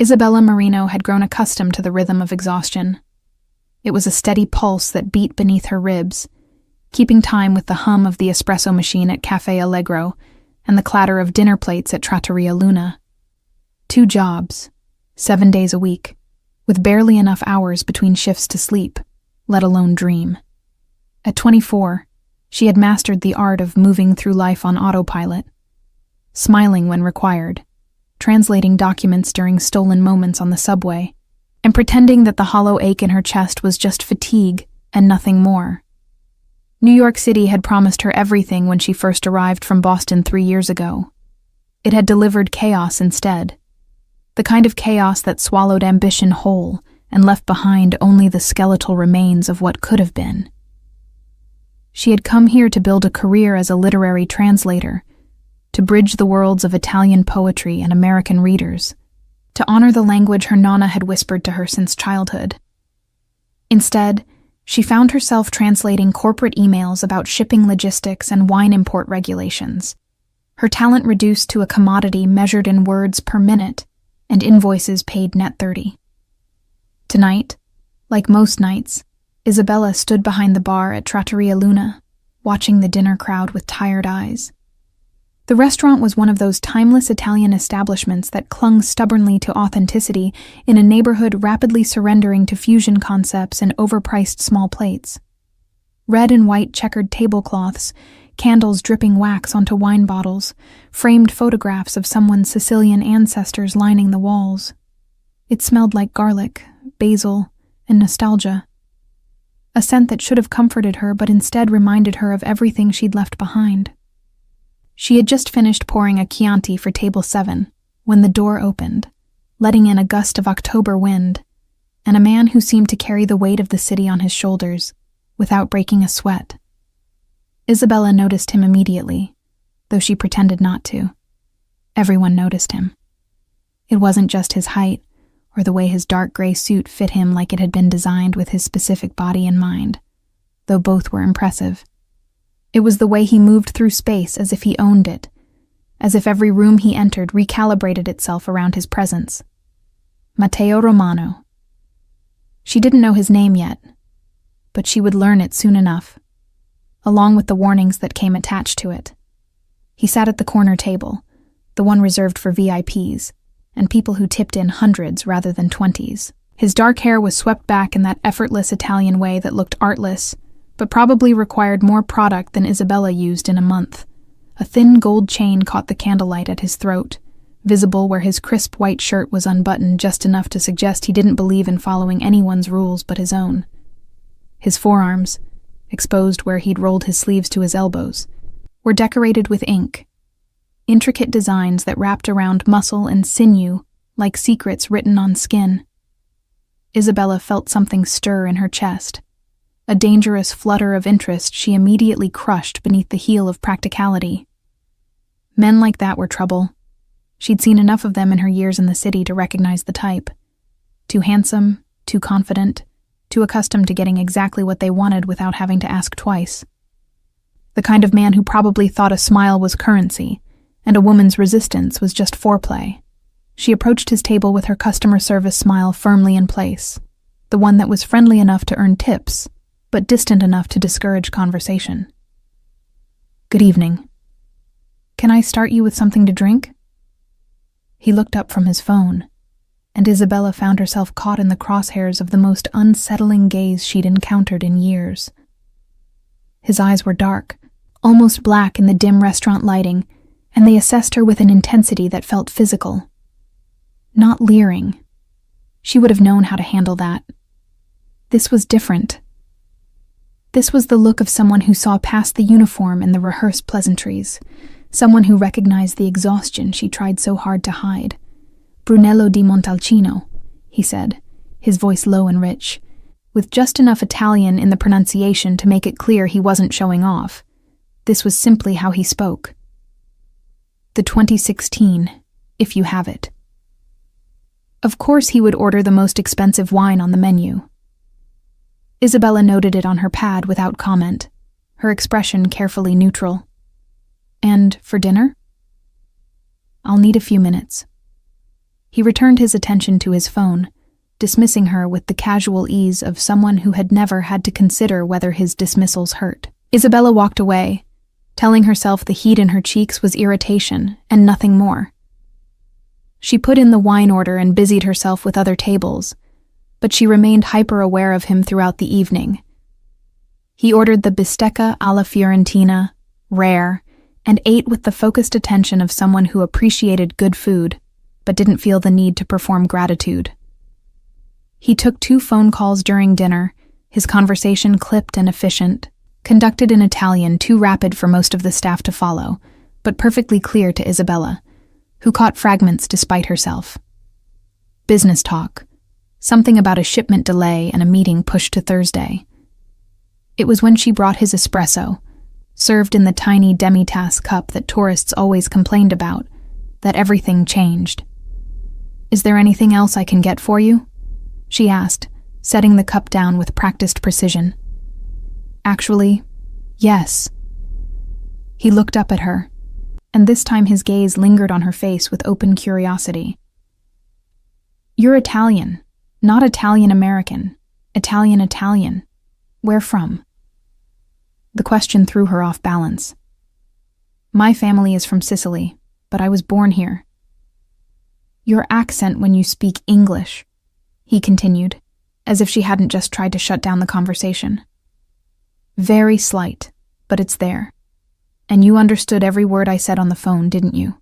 Isabella Marino had grown accustomed to the rhythm of exhaustion. It was a steady pulse that beat beneath her ribs, keeping time with the hum of the espresso machine at Café Allegro and the clatter of dinner plates at Trattoria Luna. 2 jobs, 7 days a week, with barely enough hours between shifts to sleep, let alone dream. At 24, she had mastered the art of moving through life on autopilot, smiling when required, translating documents during stolen moments on the subway, and pretending that the hollow ache in her chest was just fatigue and nothing more. New York City had promised her everything when she first arrived from Boston 3 years ago. It had delivered chaos instead. The kind of chaos that swallowed ambition whole and left behind only the skeletal remains of what could have been. She had come here to build a career as a literary translator, to bridge the worlds of Italian poetry and American readers, to honor the language her nonna had whispered to her since childhood. Instead, she found herself translating corporate emails about shipping logistics and wine import regulations, her talent reduced to a commodity measured in words per minute and invoices paid net 30. Tonight, like most nights, Isabella stood behind the bar at Trattoria Luna, watching the dinner crowd with tired eyes. The restaurant was one of those timeless Italian establishments that clung stubbornly to authenticity in a neighborhood rapidly surrendering to fusion concepts and overpriced small plates. Red and white checkered tablecloths, candles dripping wax onto wine bottles, framed photographs of someone's Sicilian ancestors lining the walls. It smelled like garlic, basil, and nostalgia. A scent that should have comforted her but instead reminded her of everything she'd left behind. She had just finished pouring a Chianti for table 7 when the door opened, letting in a gust of October wind, and a man who seemed to carry the weight of the city on his shoulders without breaking a sweat. Isabella noticed him immediately, though she pretended not to. Everyone noticed him. It wasn't just his height or the way his dark gray suit fit him like it had been designed with his specific body in mind, though both were impressive. It was the way he moved through space as if he owned it, as if every room he entered recalibrated itself around his presence. Matteo Romano. She didn't know his name yet, but she would learn it soon enough, along with the warnings that came attached to it. He sat at the corner table, the one reserved for VIPs, and people who tipped in hundreds rather than 20s. His dark hair was swept back in that effortless Italian way that looked artless, but probably required more product than Isabella used in a month. A thin gold chain caught the candlelight at his throat, visible where his crisp white shirt was unbuttoned just enough to suggest he didn't believe in following anyone's rules but his own. His forearms, exposed where he'd rolled his sleeves to his elbows, were decorated with ink, intricate designs that wrapped around muscle and sinew like secrets written on skin. Isabella felt something stir in her chest, a dangerous flutter of interest she immediately crushed beneath the heel of practicality. Men like that were trouble. She'd seen enough of them in her years in the city to recognize the type. Too handsome, too confident, too accustomed to getting exactly what they wanted without having to ask twice. The kind of man who probably thought a smile was currency, and a woman's resistance was just foreplay. She approached his table with her customer service smile firmly in place, the one that was friendly enough to earn tips, but distant enough to discourage conversation. "Good evening. Can I start you with something to drink?" He looked up from his phone, and Isabella found herself caught in the crosshairs of the most unsettling gaze she'd encountered in years. His eyes were dark, almost black in the dim restaurant lighting, and they assessed her with an intensity that felt physical. Not leering. She would have known how to handle that. This was different. This was the look of someone who saw past the uniform and the rehearsed pleasantries, someone who recognized the exhaustion she tried so hard to hide. "Brunello di Montalcino," he said, his voice low and rich, with just enough Italian in the pronunciation to make it clear he wasn't showing off. This was simply how he spoke. "The 2016, if you have it." Of course he would order the most expensive wine on the menu. Isabella noted it on her pad without comment, her expression carefully neutral. "And for dinner?" "I'll need a few minutes." He returned his attention to his phone, dismissing her with the casual ease of someone who had never had to consider whether his dismissals hurt. Isabella walked away, telling herself the heat in her cheeks was irritation and nothing more. She put in the wine order and busied herself with other tables, but she remained hyper-aware of him throughout the evening. He ordered the bistecca alla Fiorentina, rare, and ate with the focused attention of someone who appreciated good food, but didn't feel the need to perform gratitude. He took 2 phone calls during dinner, his conversation clipped and efficient, conducted in Italian too rapid for most of the staff to follow, but perfectly clear to Isabella, who caught fragments despite herself. Business talk, something about a shipment delay and a meeting pushed to Thursday. It was when she brought his espresso, served in the tiny demi-tasse cup that tourists always complained about, that everything changed. "Is there anything else I can get for you?" she asked, setting the cup down with practiced precision. "Actually, yes." He looked up at her, and this time his gaze lingered on her face with open curiosity. "You're Italian, not Italian-American, Italian-Italian. Where from?" The question threw her off balance. "My family is from Sicily, but I was born here." "Your accent when you speak English," he continued, as if she hadn't just tried to shut down the conversation. "Very slight, but it's there. And you understood every word I said on the phone, didn't you?"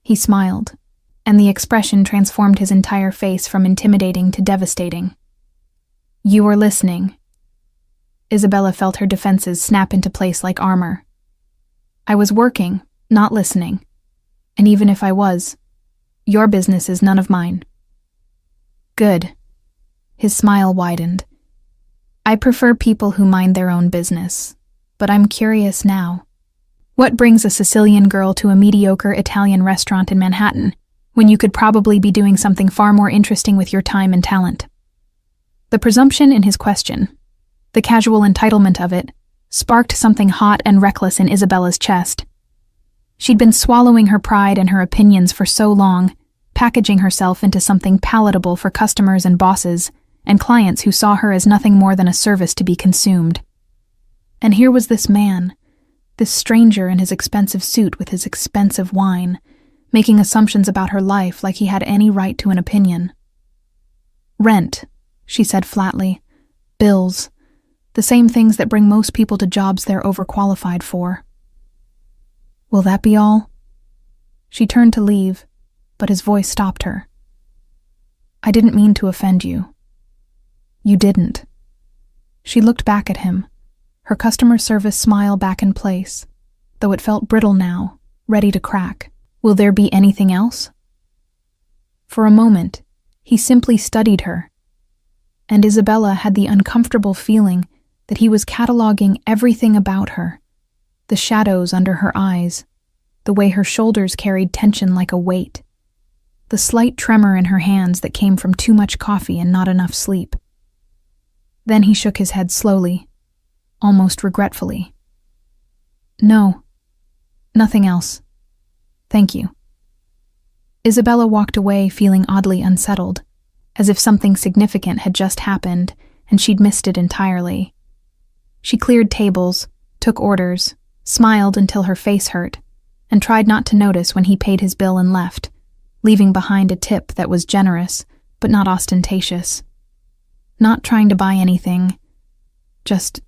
He smiled, and the expression transformed his entire face from intimidating to devastating. "You were listening." Isabella felt her defenses snap into place like armor. "I was working, not listening. And even if I was, your business is none of mine." "Good." His smile widened. "I prefer people who mind their own business, but I'm curious now. What brings a Sicilian girl to a mediocre Italian restaurant in Manhattan when you could probably be doing something far more interesting with your time and talent?" The presumption in his question, the casual entitlement of it, sparked something hot and reckless in Isabella's chest. She'd been swallowing her pride and her opinions for so long, packaging herself into something palatable for customers and bosses, and clients who saw her as nothing more than a service to be consumed. And here was this man, this stranger in his expensive suit with his expensive wine, making assumptions about her life like he had any right to an opinion. "Rent," she said flatly. "Bills. The same things that bring most people to jobs they're overqualified for." "Will that be all?" She turned to leave, but his voice stopped her. "I didn't mean to offend you." "You didn't." She looked back at him, her customer service smile back in place, though it felt brittle now, ready to crack. "Will there be anything else?" For a moment, he simply studied her, and Isabella had the uncomfortable feeling that he was cataloging everything about her, the shadows under her eyes, the way her shoulders carried tension like a weight, the slight tremor in her hands that came from too much coffee and not enough sleep. Then he shook his head slowly, almost regretfully. "No, nothing else. Thank you." Isabella walked away feeling oddly unsettled, as if something significant had just happened and she'd missed it entirely. She cleared tables, took orders, smiled until her face hurt, and tried not to notice when he paid his bill and left, leaving behind a tip that was generous but not ostentatious. Not trying to buy anything, just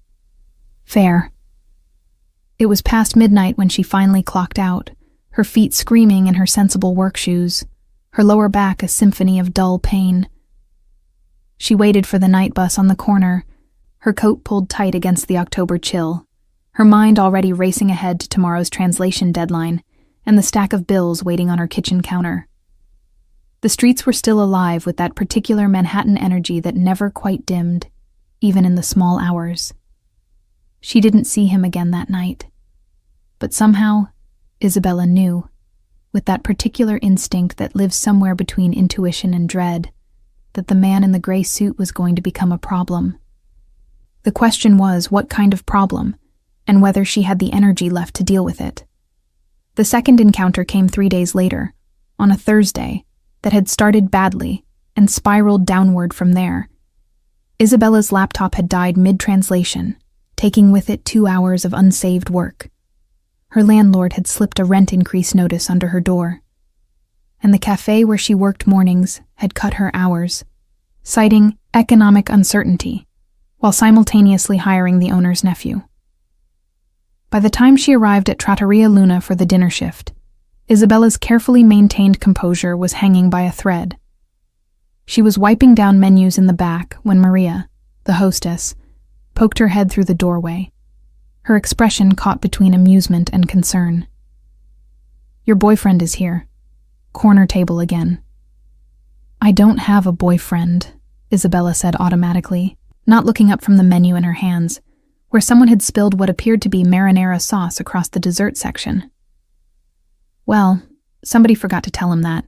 fair. It was past midnight when she finally clocked out, her feet screaming in her sensible work shoes, her lower back a symphony of dull pain. She waited for the night bus on the corner, her coat pulled tight against the October chill, her mind already racing ahead to tomorrow's translation deadline and the stack of bills waiting on her kitchen counter. The streets were still alive with that particular Manhattan energy that never quite dimmed, even in the small hours. She didn't see him again that night. But somehow, Isabella knew, with that particular instinct that lives somewhere between intuition and dread, that the man in the gray suit was going to become a problem. The question was what kind of problem, and whether she had the energy left to deal with it. The second encounter came 3 days later, on a Thursday, that had started badly and spiraled downward from there. Isabella's laptop had died mid-translation, taking with it 2 hours of unsaved work. Her landlord had slipped a rent increase notice under her door, and the cafe where she worked mornings had cut her hours, citing economic uncertainty, while simultaneously hiring the owner's nephew. By the time she arrived at Trattoria Luna for the dinner shift, Isabella's carefully maintained composure was hanging by a thread. She was wiping down menus in the back when Maria, the hostess, poked her head through the doorway, her expression caught between amusement and concern. "Your boyfriend is here. Corner table again." "I don't have a boyfriend," Isabella said automatically, not looking up from the menu in her hands, where someone had spilled what appeared to be marinara sauce across the dessert section. "Well, somebody forgot to tell him that.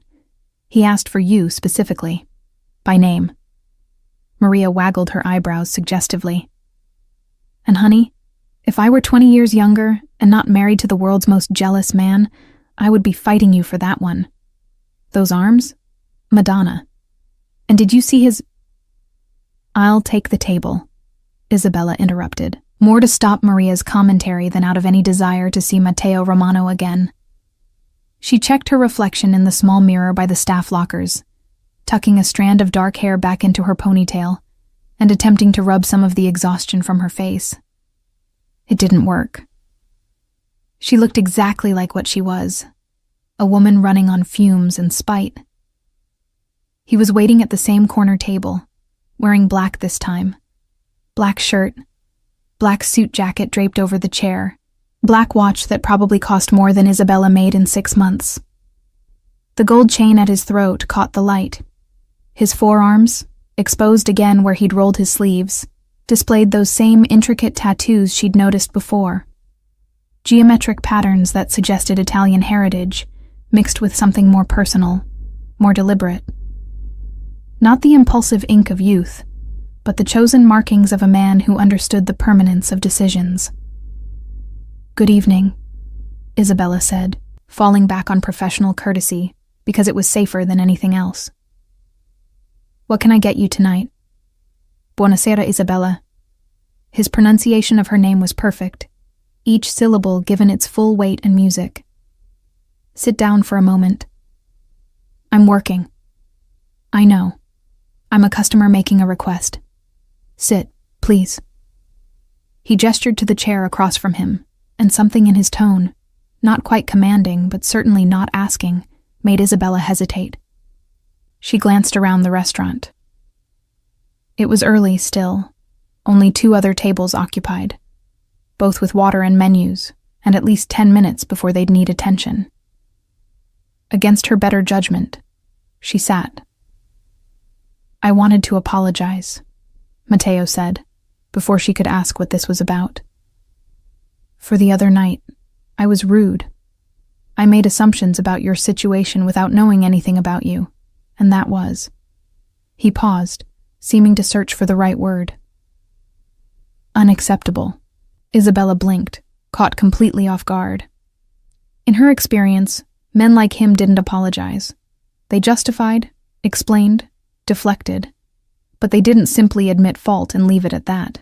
He asked for you specifically, by name." Maria waggled her eyebrows suggestively. "And honey, if I were 20 years younger and not married to the world's most jealous man, I would be fighting you for that one. Those arms? Madonna. And did you see his—" "I'll take the table," Isabella interrupted, more to stop Maria's commentary than out of any desire to see Matteo Romano again. She checked her reflection in the small mirror by the staff lockers, tucking a strand of dark hair back into her ponytail and attempting to rub some of the exhaustion from her face. It didn't work. She looked exactly like what she was, a woman running on fumes and spite. He was waiting at the same corner table, wearing black this time. Black shirt, black suit jacket draped over the chair, black watch that probably cost more than Isabella made in 6 months. The gold chain at his throat caught the light. His forearms, exposed again where he'd rolled his sleeves, displayed those same intricate tattoos she'd noticed before. Geometric patterns that suggested Italian heritage, mixed with something more personal, more deliberate. Not the impulsive ink of youth, but the chosen markings of a man who understood the permanence of decisions. "Good evening," Isabella said, falling back on professional courtesy because it was safer than anything else. "What can I get you tonight?" "Buonasera, Isabella." His pronunciation of her name was perfect, each syllable given its full weight and music. "Sit down for a moment." "I'm working." "I know. I'm a customer making a request. Sit, please." He gestured to the chair across from him, and something in his tone, not quite commanding but certainly not asking, made Isabella hesitate. She glanced around the restaurant. It was early still, only 2 other tables occupied, both with water and menus, and at least 10 minutes before they'd need attention. Against her better judgment, she sat. "I wanted to apologize," Matteo said, before she could ask what this was about. "For the other night, I was rude. I made assumptions about your situation without knowing anything about you, and that was—" He paused, seeming to search for the right word. "Unacceptable." Isabella blinked, caught completely off guard. In her experience, men like him didn't apologize. They justified, explained, deflected, but they didn't simply admit fault and leave it at that.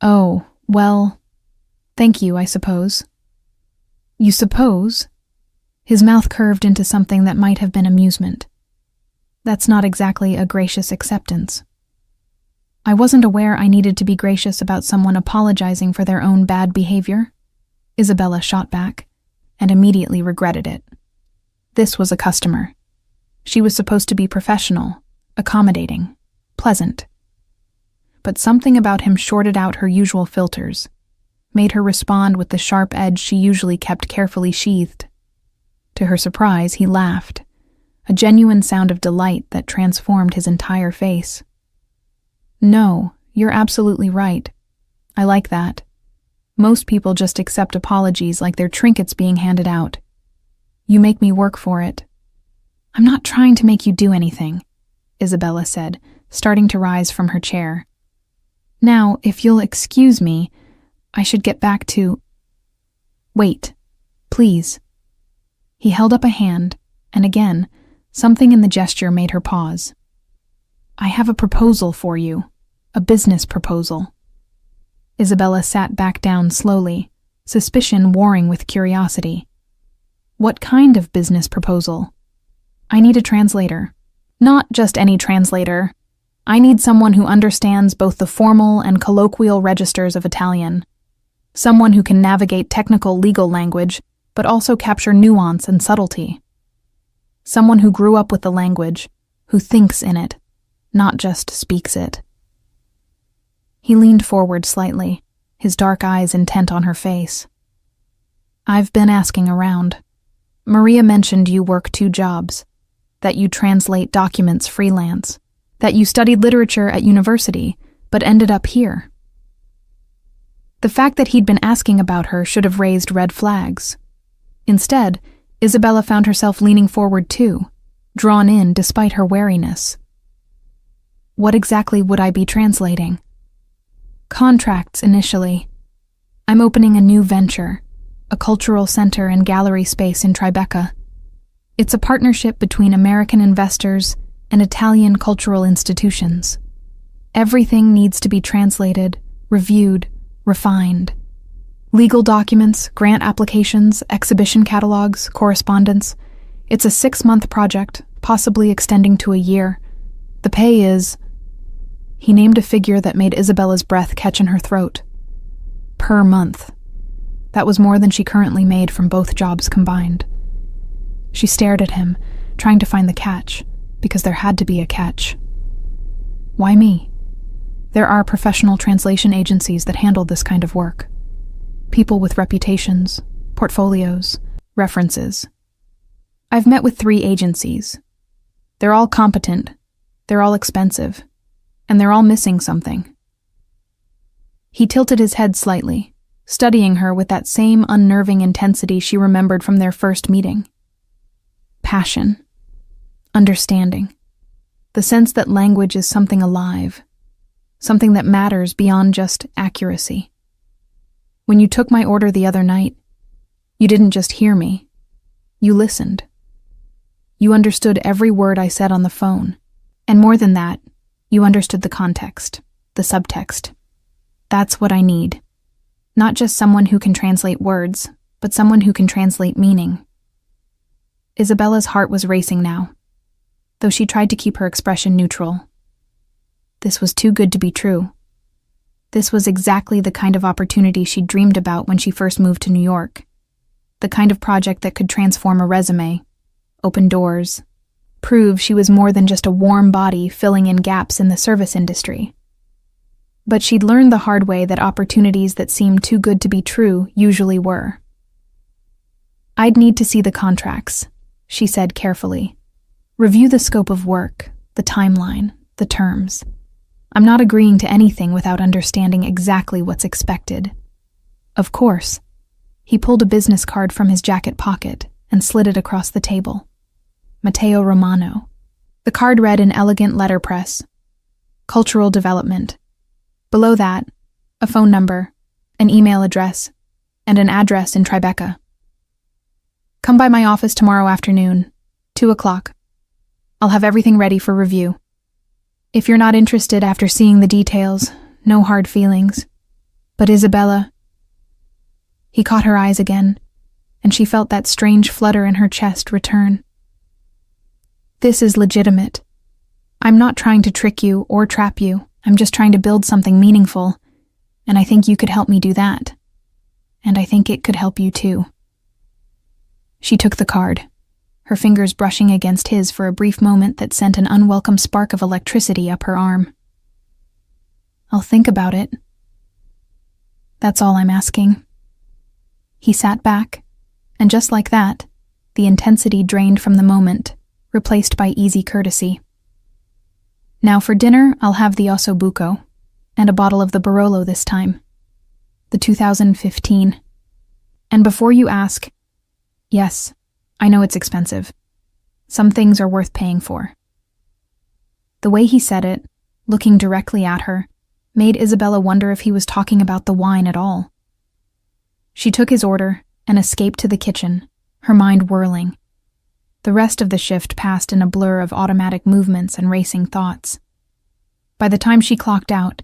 "Oh, well, thank you, I suppose." "You suppose?" His mouth curved into something that might have been amusement. "That's not exactly a gracious acceptance." "I wasn't aware I needed to be gracious about someone apologizing for their own bad behavior," Isabella shot back, and immediately regretted it. This was a customer. She was supposed to be professional, accommodating, pleasant. But something about him shorted out her usual filters, made her respond with the sharp edge she usually kept carefully sheathed. To her surprise, he laughed, a genuine sound of delight that transformed his entire face. "No, you're absolutely right. I like that. Most people just accept apologies like they're trinkets being handed out. You make me work for it." "I'm not trying to make you do anything," Isabella said, starting to rise from her chair. "Now, if you'll excuse me, I should get back to—" "Wait, please." He held up a hand, and again, Something in the gesture made her pause. "I have a proposal for you, a business proposal." Isabella sat back down slowly, suspicion warring with curiosity. "What kind of business proposal?" "I need a translator. Not just any translator. I need someone who understands both the formal and colloquial registers of Italian. Someone who can navigate technical legal language, but also capture nuance and subtlety. Someone who grew up with the language, who thinks in it, not just speaks it." He leaned forward slightly, his dark eyes intent on her face. "I've been asking around. Maria mentioned you work 2 jobs, that you translate documents freelance, that you studied literature at university, but ended up here." The fact that he'd been asking about her should have raised red flags. Instead, Isabella found herself leaning forward too, drawn in despite her wariness. "What exactly would I be translating?" "Contracts initially. I'm opening a new venture, a cultural center and gallery space in Tribeca. It's a partnership between American investors and Italian cultural institutions. Everything needs to be translated, reviewed, refined. Legal documents, grant applications, exhibition catalogs, correspondence. It's a 6-month project, possibly extending to a year. The pay is..." He named a figure that made Isabella's breath catch in her throat. Per month. That was more than she currently made from both jobs combined. She stared at him, trying to find the catch, because there had to be a catch. "Why me? There are professional translation agencies that handle this kind of work. People with reputations, portfolios, references. I've met with 3 agencies. They're all competent, they're all expensive, and they're all missing something." He tilted his head slightly, studying her with that same unnerving intensity she remembered from their first meeting. Passion. Understanding. The sense that language is something alive, something that matters beyond just accuracy. "When you took my order the other night, you didn't just hear me. You listened. You understood every word I said on the phone. And more than that, you understood the context, the subtext. That's what I need. Not just someone who can translate words, but someone who can translate meaning." Isabella's heart was racing now, though she tried to keep her expression neutral. This was too good to be true. This was exactly the kind of opportunity she'd dreamed about when she first moved to New York. The kind of project that could transform a resume, open doors, prove she was more than just a warm body filling in gaps in the service industry. But she'd learned the hard way that opportunities that seemed too good to be true usually were. "I'd need to see the contracts," she said carefully. "Review the scope of work, the timeline, the terms. I'm not agreeing to anything without understanding exactly what's expected." "Of course." He pulled a business card from his jacket pocket and slid it across the table. Matteo Romano. The card read in elegant letterpress, "Cultural Development." Below that, a phone number, an email address, and an address in Tribeca. "Come by my office tomorrow afternoon, 2 o'clock. I'll have everything ready for review. If you're not interested after seeing the details, no hard feelings. But Isabella..." He caught her eyes again, and she felt that strange flutter in her chest return. "This is legitimate. I'm not trying to trick you or trap you. I'm just trying to build something meaningful, and I think you could help me do that. And I think it could help you too." She took the card, her fingers brushing against his for a brief moment that sent an unwelcome spark of electricity up her arm. "I'll think about it. That's all I'm asking." He sat back, and just like that, the intensity drained from the moment, replaced by easy courtesy. "Now for dinner, I'll have the osso buco, and a bottle of the Barolo this time. The 2015. And before you ask, yes, I know it's expensive. Some things are worth paying for." The way he said it, looking directly at her, made Isabella wonder if he was talking about the wine at all. She took his order and escaped to the kitchen, her mind whirling. The rest of the shift passed in a blur of automatic movements and racing thoughts. By the time she clocked out,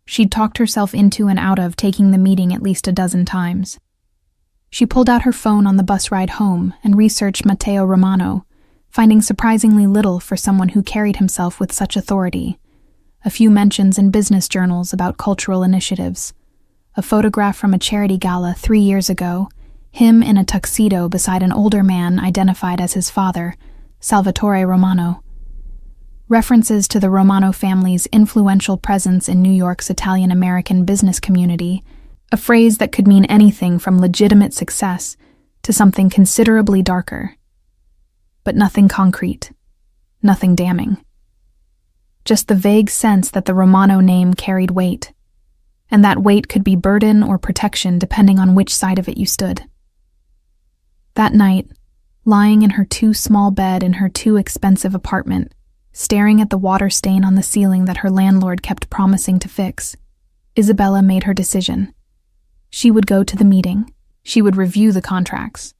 she'd talked herself into and out of taking the meeting at least a dozen times. She pulled out her phone on the bus ride home and researched Matteo Romano, finding surprisingly little for someone who carried himself with such authority. A few mentions in business journals about cultural initiatives. A photograph from a charity gala 3 years ago, him in a tuxedo beside an older man identified as his father, Salvatore Romano. References to the Romano family's influential presence in New York's Italian-American business community, a phrase that could mean anything from legitimate success to something considerably darker. But nothing concrete, nothing damning. Just the vague sense that the Romano name carried weight, and that weight could be burden or protection depending on which side of it you stood. That night, lying in her too small bed in her too expensive apartment, staring at the water stain on the ceiling that her landlord kept promising to fix, Isabella made her decision. She would go to the meeting. She would review the contracts.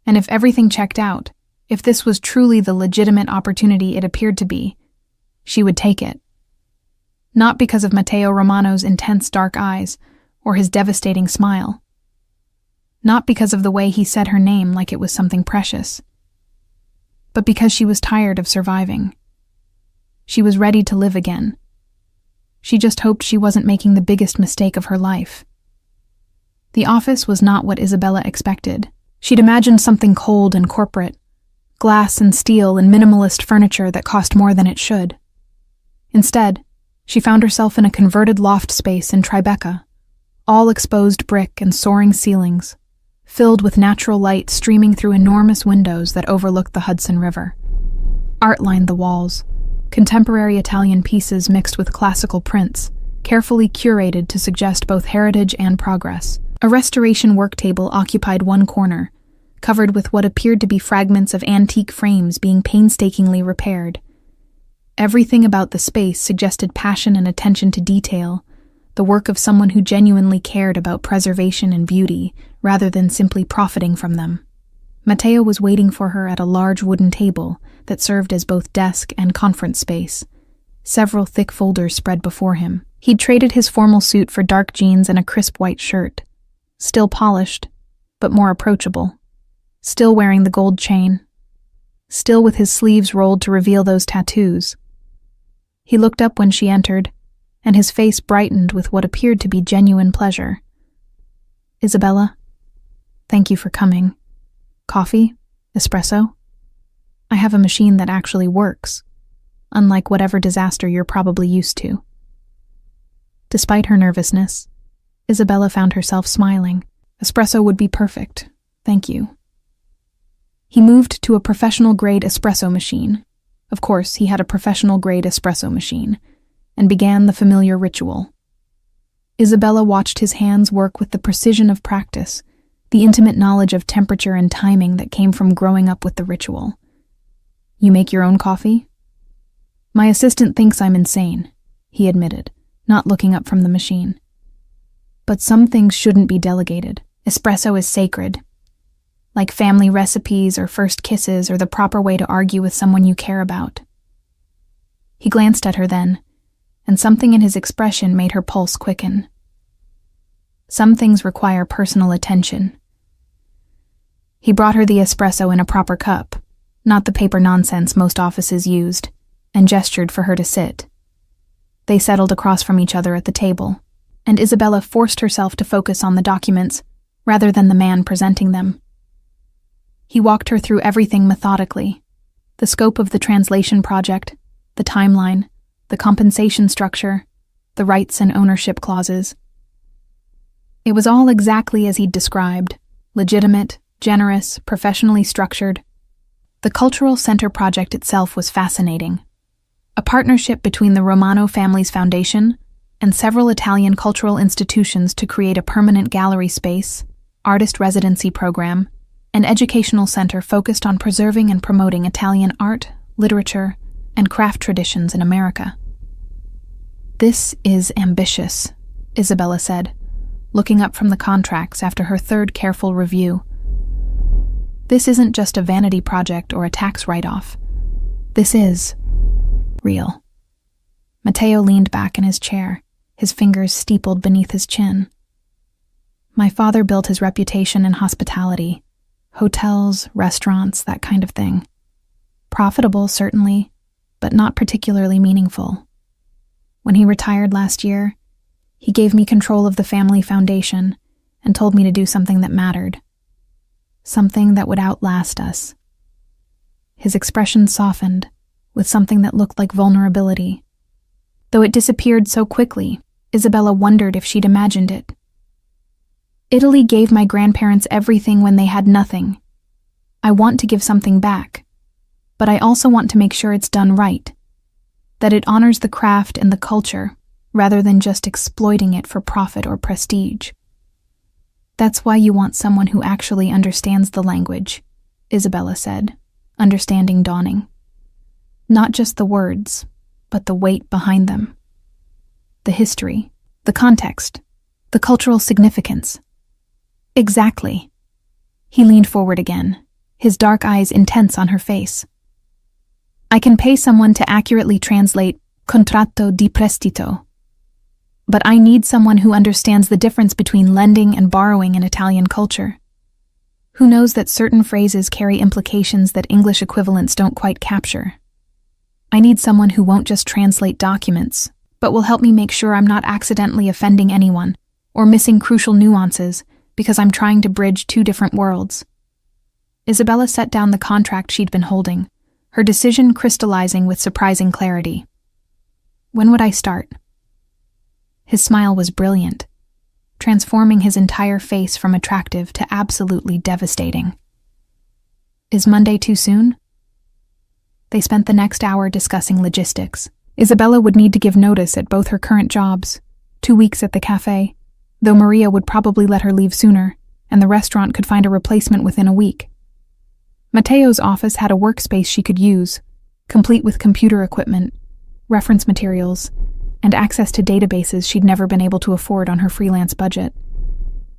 And if everything checked out, if this was truly the legitimate opportunity it appeared to be, she would take it. Not because of Matteo Romano's intense dark eyes or his devastating smile. Not because of the way he said her name like it was something precious. But because she was tired of surviving. She was ready to live again. She just hoped she wasn't making the biggest mistake of her life. The office was not what Isabella expected. She'd imagined something cold and corporate, glass and steel and minimalist furniture that cost more than it should. Instead, she found herself in a converted loft space in Tribeca, all exposed brick and soaring ceilings, filled with natural light streaming through enormous windows that overlooked the Hudson River. Art lined the walls, contemporary Italian pieces mixed with classical prints, carefully curated to suggest both heritage and progress. A restoration work table occupied one corner, covered with what appeared to be fragments of antique frames being painstakingly repaired. Everything about the space suggested passion and attention to detail, the work of someone who genuinely cared about preservation and beauty, rather than simply profiting from them. Matteo was waiting for her at a large wooden table that served as both desk and conference space. Several thick folders spread before him. He'd traded his formal suit for dark jeans and a crisp white shirt. Still polished, but more approachable. Still wearing the gold chain. Still with his sleeves rolled to reveal those tattoos. He looked up when she entered, and his face brightened with what appeared to be genuine pleasure. "Isabella, thank you for coming. Coffee? Espresso? I have a machine that actually works, unlike whatever disaster you're probably used to." Despite her nervousness, Isabella found herself smiling. "Espresso would be perfect, thank you." He moved to a professional-grade espresso machine. Of course, he had a professional-grade espresso machine, and began the familiar ritual. Isabella watched his hands work with the precision of practice, the intimate knowledge of temperature and timing that came from growing up with the ritual. "You make your own coffee?" "My assistant thinks I'm insane," he admitted, not looking up from the machine. "But some things shouldn't be delegated. Espresso is sacred. Like family recipes or first kisses or the proper way to argue with someone you care about." He glanced at her then, and something in his expression made her pulse quicken. Some things require personal attention. He brought her the espresso in a proper cup, not the paper nonsense most offices used, and gestured for her to sit. They settled across from each other at the table, and Isabella forced herself to focus on the documents rather than the man presenting them. He walked her through everything methodically: the scope of the translation project, the timeline, the compensation structure, the rights and ownership clauses. It was all exactly as he'd described: legitimate, generous, professionally structured. The Cultural Center project itself was fascinating. A partnership between the Romano family's foundation and several Italian cultural institutions to create a permanent gallery space, artist residency program, and educational center focused on preserving and promoting Italian art, literature, and craft traditions in America. "This is ambitious," Isabella said, looking up from the contracts after her third careful review. This isn't just a vanity project or a tax write-off. This is real. Matteo leaned back in his chair, his fingers steepled beneath his chin. My father built his reputation in hospitality. Hotels, restaurants, that kind of thing. Profitable, certainly, but not particularly meaningful. When he retired last year, he gave me control of the family foundation and told me to do something that mattered. Something that would outlast us. His expression softened with something that looked like vulnerability. Though it disappeared so quickly, Isabella wondered if she'd imagined it. Italy gave my grandparents everything when they had nothing. I want to give something back, but I also want to make sure it's done right, that it honors the craft and the culture, rather than just exploiting it for profit or prestige. That's why you want someone who actually understands the language, Isabella said, understanding dawning. Not just the words, but the weight behind them. The history, the context, the cultural significance. Exactly. He leaned forward again, his dark eyes intense on her face. I can pay someone to accurately translate contratto di prestito, but I need someone who understands the difference between lending and borrowing in Italian culture, who knows that certain phrases carry implications that English equivalents don't quite capture. I need someone who won't just translate documents, but will help me make sure I'm not accidentally offending anyone or missing crucial nuances because I'm trying to bridge two different worlds. Isabella set down the contract she'd been holding, her decision crystallizing with surprising clarity. When would I start? His smile was brilliant, transforming his entire face from attractive to absolutely devastating. Is Monday too soon? They spent the next hour discussing logistics. Isabella would need to give notice at both her current jobs, 2 weeks at the cafe, though Maria would probably let her leave sooner, and the restaurant could find a replacement within a week. Matteo's office had a workspace she could use, complete with computer equipment, reference materials, and access to databases she'd never been able to afford on her freelance budget.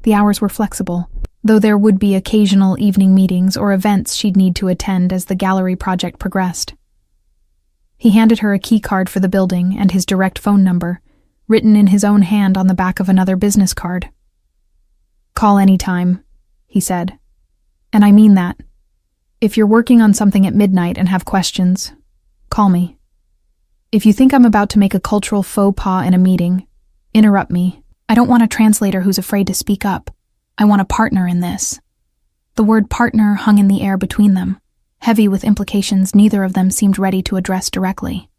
The hours were flexible, though there would be occasional evening meetings or events she'd need to attend as the gallery project progressed. He handed her a key card for the building and his direct phone number, written in his own hand on the back of another business card. Call anytime, he said. And I mean that. If you're working on something at midnight and have questions, call me. If you think I'm about to make a cultural faux pas in a meeting, interrupt me. I don't want a translator who's afraid to speak up. I want a partner in this. The word partner hung in the air between them, heavy with implications neither of them seemed ready to address directly.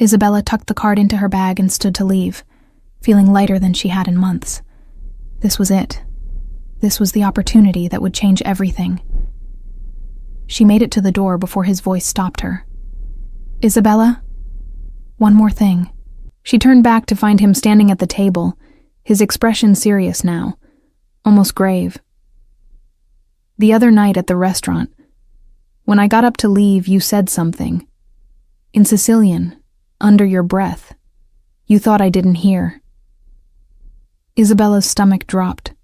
Isabella tucked the card into her bag and stood to leave, feeling lighter than she had in months. This was it. This was the opportunity that would change everything. She made it to the door before his voice stopped her. Isabella? One more thing. She turned back to find him standing at the table, his expression serious now, almost grave. The other night at the restaurant, when I got up to leave, you said something. In Sicilian, under your breath. You thought I didn't hear. Isabella's stomach dropped.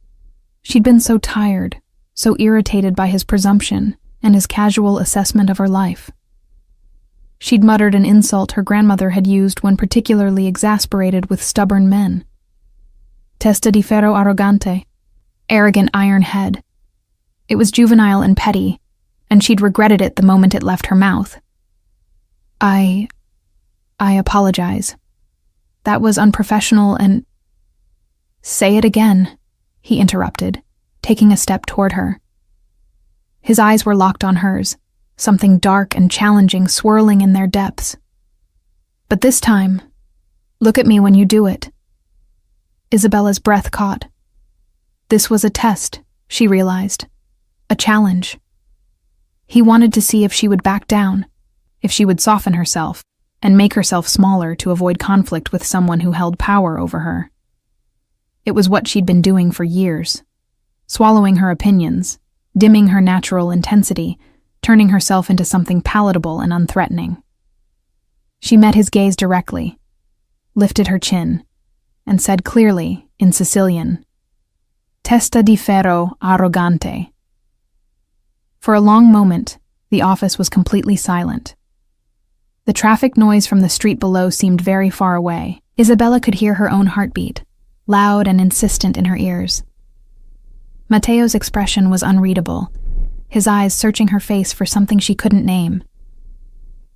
She'd been so tired, so irritated by his presumption and his casual assessment of her life. She'd muttered an insult her grandmother had used when particularly exasperated with stubborn men. Testa di ferro arrogante, arrogant iron head. It was juvenile and petty, and she'd regretted it the moment it left her mouth. I apologize. That was unprofessional and— Say it again, he interrupted, taking a step toward her. His eyes were locked on hers, something dark and challenging swirling in their depths. But this time, look at me when you do it. Isabella's breath caught. This was a test, she realized. A challenge. He wanted to see if she would back down, if she would soften herself and make herself smaller to avoid conflict with someone who held power over her. It was what she'd been doing for years, swallowing her opinions, dimming her natural intensity, turning herself into something palatable and unthreatening. She met his gaze directly, lifted her chin, and said clearly, in Sicilian, Testa di ferro arrogante. For a long moment, the office was completely silent. The traffic noise from the street below seemed very far away. Isabella could hear her own heartbeat, loud and insistent in her ears. Matteo's expression was unreadable, his eyes searching her face for something she couldn't name.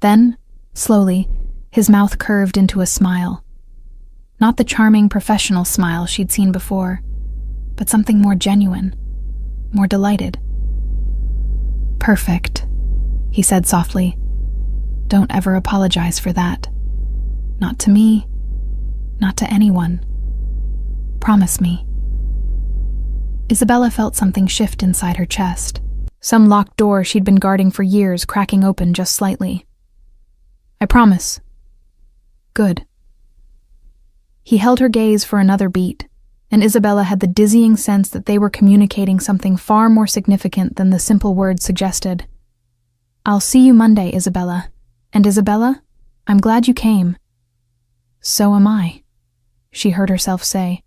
Then, slowly, his mouth curved into a smile. Not the charming professional smile she'd seen before, but something more genuine, more delighted. "Perfect," he said softly. "Don't ever apologize for that. Not to me, not to anyone. Promise me." Isabella felt something shift inside her chest, some locked door she'd been guarding for years cracking open just slightly. "I promise." "Good." He held her gaze for another beat, and Isabella had the dizzying sense that they were communicating something far more significant than the simple words suggested. "I'll see you Monday, Isabella. And Isabella, I'm glad you came." "So am I," she heard herself say,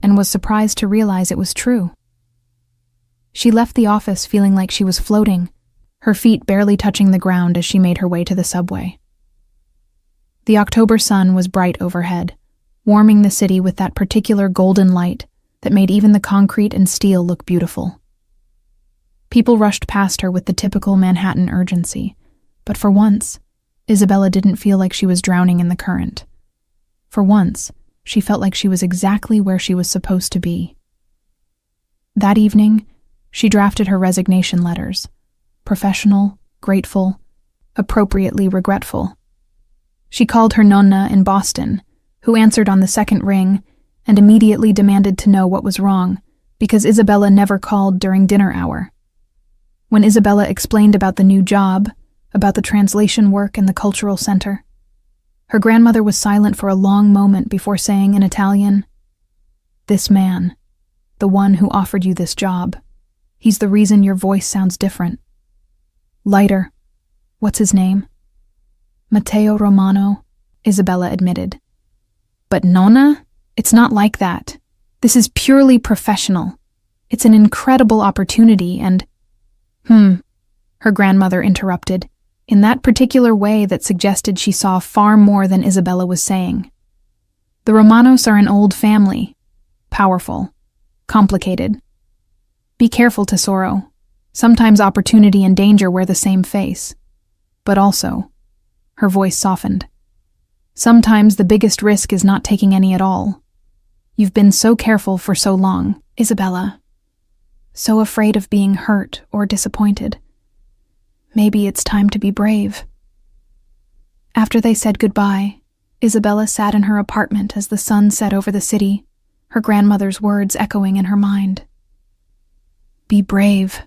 and was surprised to realize it was true. She left the office feeling like she was floating, her feet barely touching the ground as she made her way to the subway. The October sun was bright overhead, warming the city with that particular golden light that made even the concrete and steel look beautiful. People rushed past her with the typical Manhattan urgency, but for once, Isabella didn't feel like she was drowning in the current. For once, she felt like she was exactly where she was supposed to be. That evening, she drafted her resignation letters, professional, grateful, appropriately regretful. She called her nonna in Boston, who answered on the second ring and immediately demanded to know what was wrong, because Isabella never called during dinner hour. When Isabella explained about the new job, about the translation work in the cultural center, her grandmother was silent for a long moment before saying in Italian, "This man, the one who offered you this job, he's the reason your voice sounds different. Lighter. What's his name?" "Matteo Romano," Isabella admitted. "But Nonna, it's not like that. This is purely professional. It's an incredible opportunity and—" her grandmother interrupted, in that particular way that suggested she saw far more than Isabella was saying. "The Romanos are an old family. Powerful. Complicated. Be careful, Tesoro. Sometimes opportunity and danger wear the same face. But also," her voice softened, "sometimes the biggest risk is not taking any at all. You've been so careful for so long, Isabella. So afraid of being hurt or disappointed. Maybe it's time to be brave." After they said goodbye, Isabella sat in her apartment as the sun set over the city, her grandmother's words echoing in her mind. Be brave.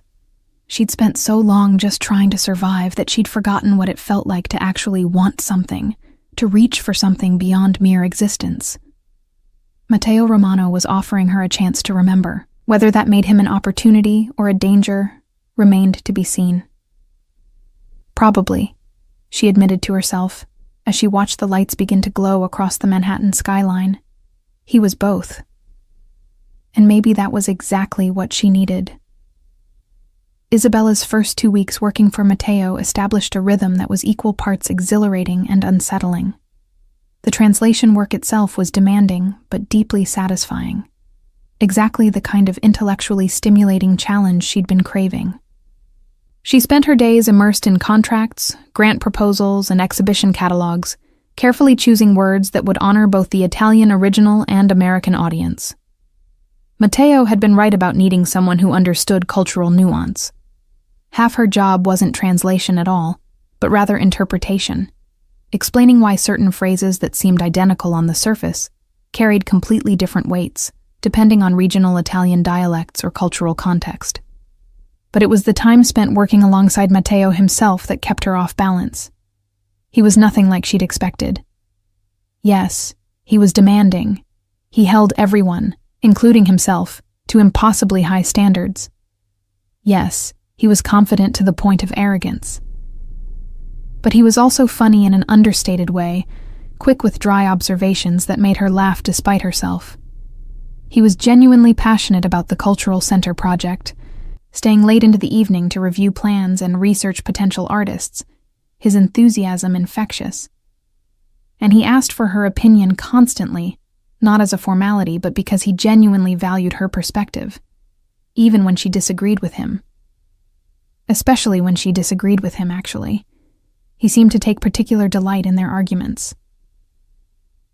She'd spent so long just trying to survive that she'd forgotten what it felt like to actually want something, to reach for something beyond mere existence. Matteo Romano was offering her a chance to remember. Whether that made him an opportunity or a danger remained to be seen. Probably, she admitted to herself, as she watched the lights begin to glow across the Manhattan skyline. He was both. And maybe that was exactly what she needed. Isabella's first 2 weeks working for Matteo established a rhythm that was equal parts exhilarating and unsettling. The translation work itself was demanding, but deeply satisfying. Exactly the kind of intellectually stimulating challenge she'd been craving. She spent her days immersed in contracts, grant proposals, and exhibition catalogs, carefully choosing words that would honor both the Italian original and American audience. Matteo had been right about needing someone who understood cultural nuance. Half her job wasn't translation at all, but rather interpretation, explaining why certain phrases that seemed identical on the surface carried completely different weights, depending on regional Italian dialects or cultural context. But it was the time spent working alongside Matteo himself that kept her off balance. He was nothing like she'd expected. Yes, he was demanding. He held everyone, including himself, to impossibly high standards. Yes, he was confident to the point of arrogance. But he was also funny in an understated way, quick with dry observations that made her laugh despite herself. He was genuinely passionate about the Cultural Center project, staying late into the evening to review plans and research potential artists, his enthusiasm infectious. And he asked for her opinion constantly, not as a formality, but because he genuinely valued her perspective, even when she disagreed with him. Especially when she disagreed with him, actually. He seemed to take particular delight in their arguments.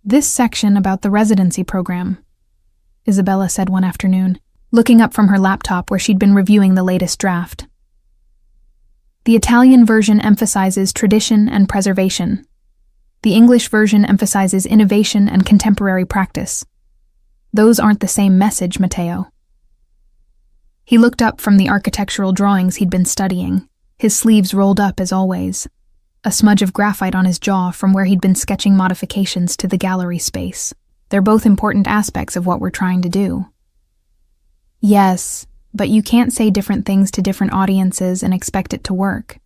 "This section about the residency program," Isabella said one afternoon, looking up from her laptop where she'd been reviewing the latest draft. "The Italian version emphasizes tradition and preservation. The English version emphasizes innovation and contemporary practice. Those aren't the same message, Matteo." He looked up from the architectural drawings he'd been studying, his sleeves rolled up as always, a smudge of graphite on his jaw from where he'd been sketching modifications to the gallery space. "They're both important aspects of what we're trying to do." "Yes, but you can't say different things to different audiences and expect it to work.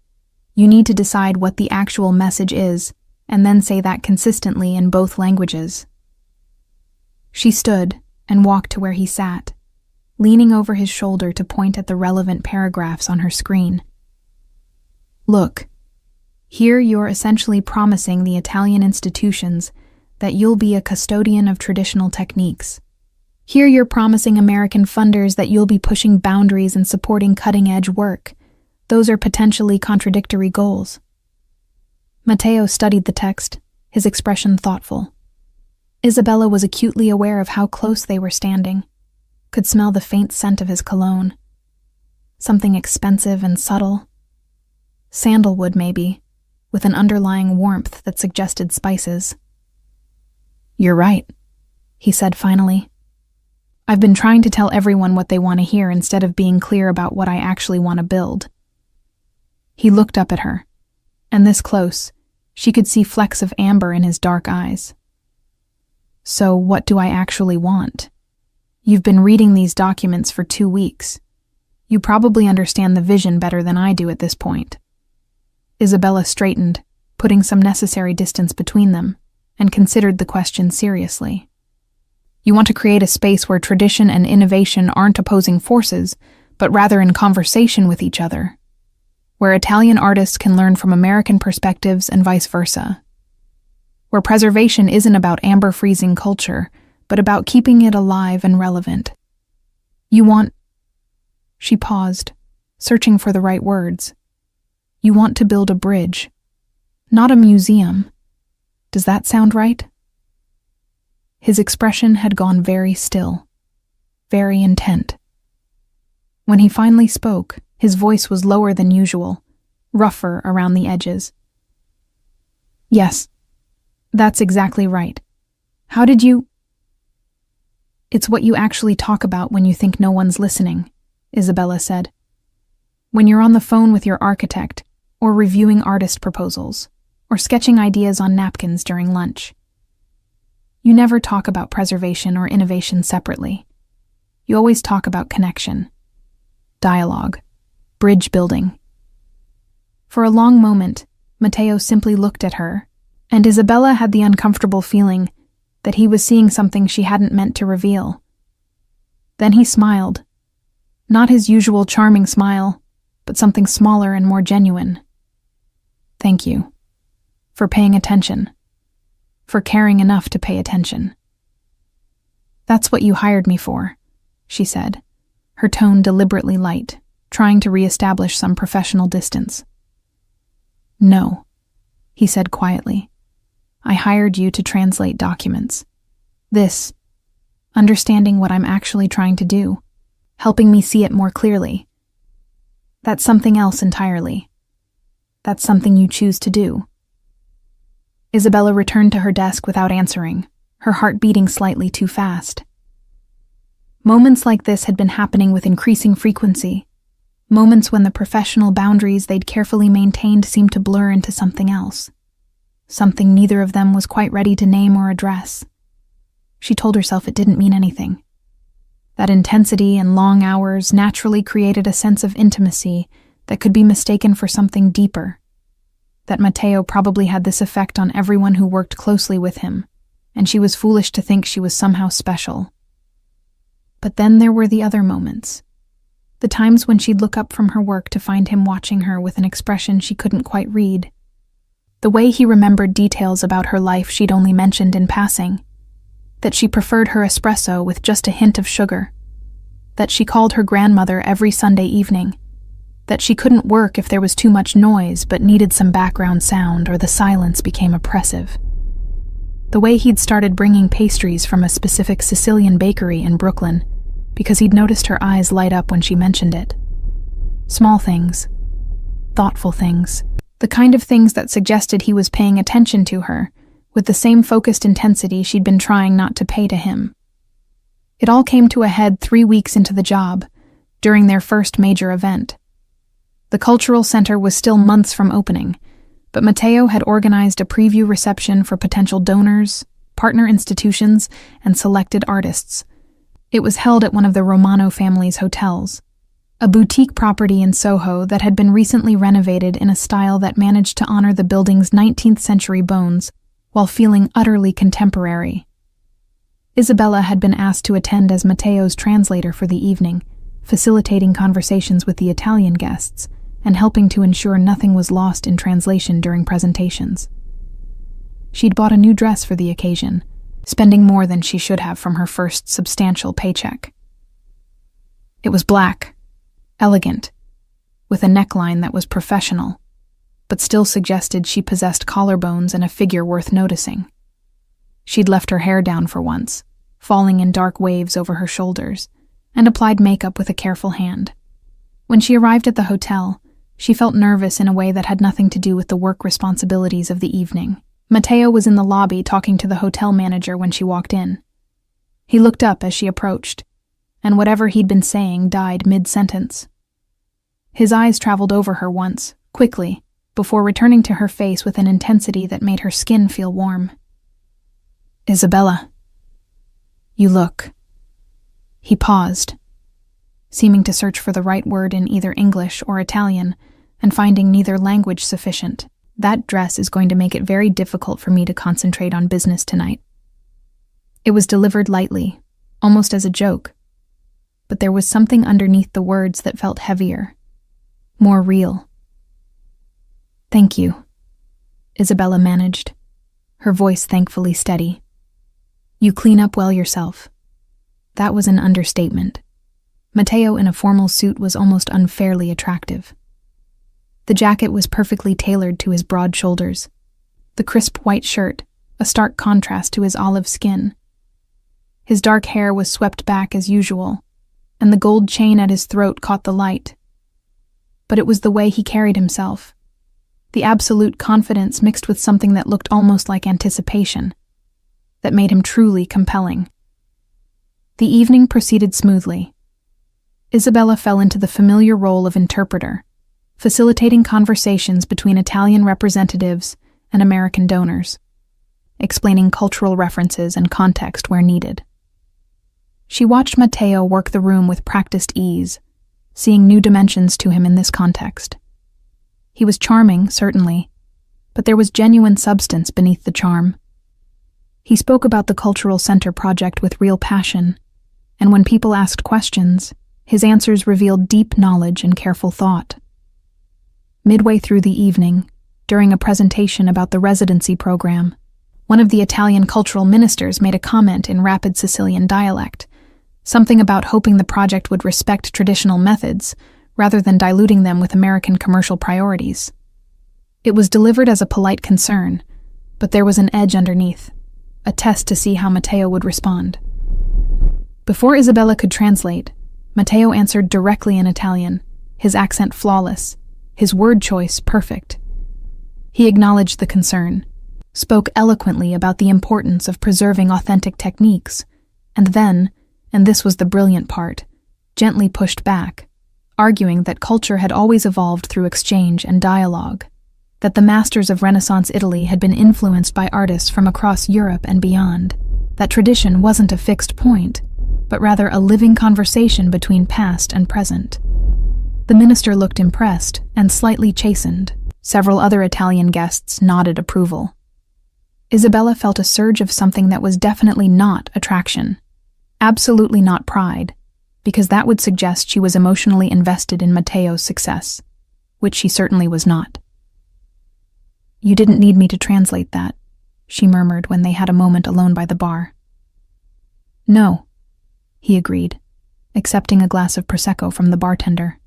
You need to decide what the actual message is, and then say that consistently in both languages." She stood and walked to where he sat, leaning over his shoulder to point at the relevant paragraphs on her screen. "Look, here you're essentially promising the Italian institutions that you'll be a custodian of traditional techniques. Here you're promising American funders that you'll be pushing boundaries and supporting cutting-edge work. Those are potentially contradictory goals." Matteo studied the text, his expression thoughtful. Isabella was acutely aware of how close they were standing, could smell the faint scent of his cologne. Something expensive and subtle. Sandalwood, maybe, with an underlying warmth that suggested spices. "You're right," he said finally. "I've been trying to tell everyone what they want to hear instead of being clear about what I actually want to build." He looked up at her, and this close, she could see flecks of amber in his dark eyes. "So what do I actually want? You've been reading these documents for 2 weeks. You probably understand the vision better than I do at this point." Isabella straightened, putting some necessary distance between them, and considered the question seriously. "You want to create a space where tradition and innovation aren't opposing forces, but rather in conversation with each other, where Italian artists can learn from American perspectives and vice versa, where preservation isn't about amber-freezing culture, but about keeping it alive and relevant. You want—" She paused, searching for the right words. "You want to build a bridge, not a museum. Does that sound right?" His expression had gone very still, very intent. When he finally spoke, his voice was lower than usual, rougher around the edges. "Yes, that's exactly right. How did you—" "It's what you actually talk about when you think no one's listening," Isabella said. "When you're on the phone with your architect, or reviewing artist proposals, or sketching ideas on napkins during lunch. You never talk about preservation or innovation separately. You always talk about connection, dialogue, bridge building." For a long moment, Matteo simply looked at her, and Isabella had the uncomfortable feeling that he was seeing something she hadn't meant to reveal. Then he smiled. Not his usual charming smile, but something smaller and more genuine. "Thank you. For paying attention. For caring enough to pay attention." "That's what you hired me for," she said, her tone deliberately light, trying to re-establish some professional distance. "No," he said quietly. "I hired you to translate documents. This, understanding what I'm actually trying to do, helping me see it more clearly. That's something else entirely. That's something you choose to do." Isabella returned to her desk without answering, her heart beating slightly too fast. Moments like this had been happening with increasing frequency, moments when the professional boundaries they'd carefully maintained seemed to blur into something else, something neither of them was quite ready to name or address. She told herself it didn't mean anything. That intensity and long hours naturally created a sense of intimacy that could be mistaken for something deeper, that Matteo probably had this effect on everyone who worked closely with him, and she was foolish to think she was somehow special. But then there were the other moments, the times when she'd look up from her work to find him watching her with an expression she couldn't quite read. The way he remembered details about her life she'd only mentioned in passing. That she preferred her espresso with just a hint of sugar. That she called her grandmother every Sunday evening. That she couldn't work if there was too much noise but needed some background sound or the silence became oppressive. The way he'd started bringing pastries from a specific Sicilian bakery in Brooklyn because he'd noticed her eyes light up when she mentioned it. Small things. Thoughtful things. The kind of things that suggested he was paying attention to her, with the same focused intensity she'd been trying not to pay to him. It all came to a head 3 weeks into the job, during their first major event. The cultural center was still months from opening, but Matteo had organized a preview reception for potential donors, partner institutions, and selected artists. It was held at one of the Romano family's hotels, a boutique property in Soho that had been recently renovated in a style that managed to honor the building's 19th century bones while feeling utterly contemporary. Isabella had been asked to attend as Matteo's translator for the evening, facilitating conversations with the Italian guests and helping to ensure nothing was lost in translation during presentations. She'd bought a new dress for the occasion, spending more than she should have from her first substantial paycheck. It was black, elegant, with a neckline that was professional, but still suggested she possessed collarbones and a figure worth noticing. She'd left her hair down for once, falling in dark waves over her shoulders, and applied makeup with a careful hand. When she arrived at the hotel, she felt nervous in a way that had nothing to do with the work responsibilities of the evening. Matteo was in the lobby talking to the hotel manager when she walked in. He looked up as she approached, and whatever he'd been saying died mid-sentence. His eyes traveled over her once, quickly, before returning to her face with an intensity that made her skin feel warm. "Isabella, you look." He paused, seeming to search for the right word in either English or Italian, and finding neither language sufficient. "That dress is going to make it very difficult for me to concentrate on business tonight." It was delivered lightly, almost as a joke, but there was something underneath the words that felt heavier, more real. "Thank you," Isabella managed, her voice thankfully steady. "You clean up well yourself." That was an understatement. Matteo in a formal suit was almost unfairly attractive. The jacket was perfectly tailored to his broad shoulders. The crisp white shirt, a stark contrast to his olive skin. His dark hair was swept back as usual, and the gold chain at his throat caught the light. But it was the way he carried himself. The absolute confidence mixed with something that looked almost like anticipation, that made him truly compelling. The evening proceeded smoothly. Isabella fell into the familiar role of interpreter, facilitating conversations between Italian representatives and American donors, explaining cultural references and context where needed. She watched Matteo work the room with practiced ease, seeing new dimensions to him in this context. He was charming, certainly, but there was genuine substance beneath the charm. He spoke about the Cultural Center project with real passion, and when people asked questions, his answers revealed deep knowledge and careful thought. Midway through the evening, during a presentation about the residency program, one of the Italian cultural ministers made a comment in rapid Sicilian dialect, something about hoping the project would respect traditional methods rather than diluting them with American commercial priorities. It was delivered as a polite concern, but there was an edge underneath, a test to see how Matteo would respond. Before Isabella could translate, Matteo answered directly in Italian, his accent flawless, his word choice perfect. He acknowledged the concern, spoke eloquently about the importance of preserving authentic techniques, and then, and this was the brilliant part, gently pushed back, arguing that culture had always evolved through exchange and dialogue, that the masters of Renaissance Italy had been influenced by artists from across Europe and beyond, that tradition wasn't a fixed point, but rather a living conversation between past and present. The minister looked impressed and slightly chastened. Several other Italian guests nodded approval. Isabella felt a surge of something that was definitely not attraction, absolutely not pride, because that would suggest she was emotionally invested in Matteo's success, which she certainly was not. "You didn't need me to translate that," she murmured when they had a moment alone by the bar. "No," he agreed, accepting a glass of Prosecco from the bartender.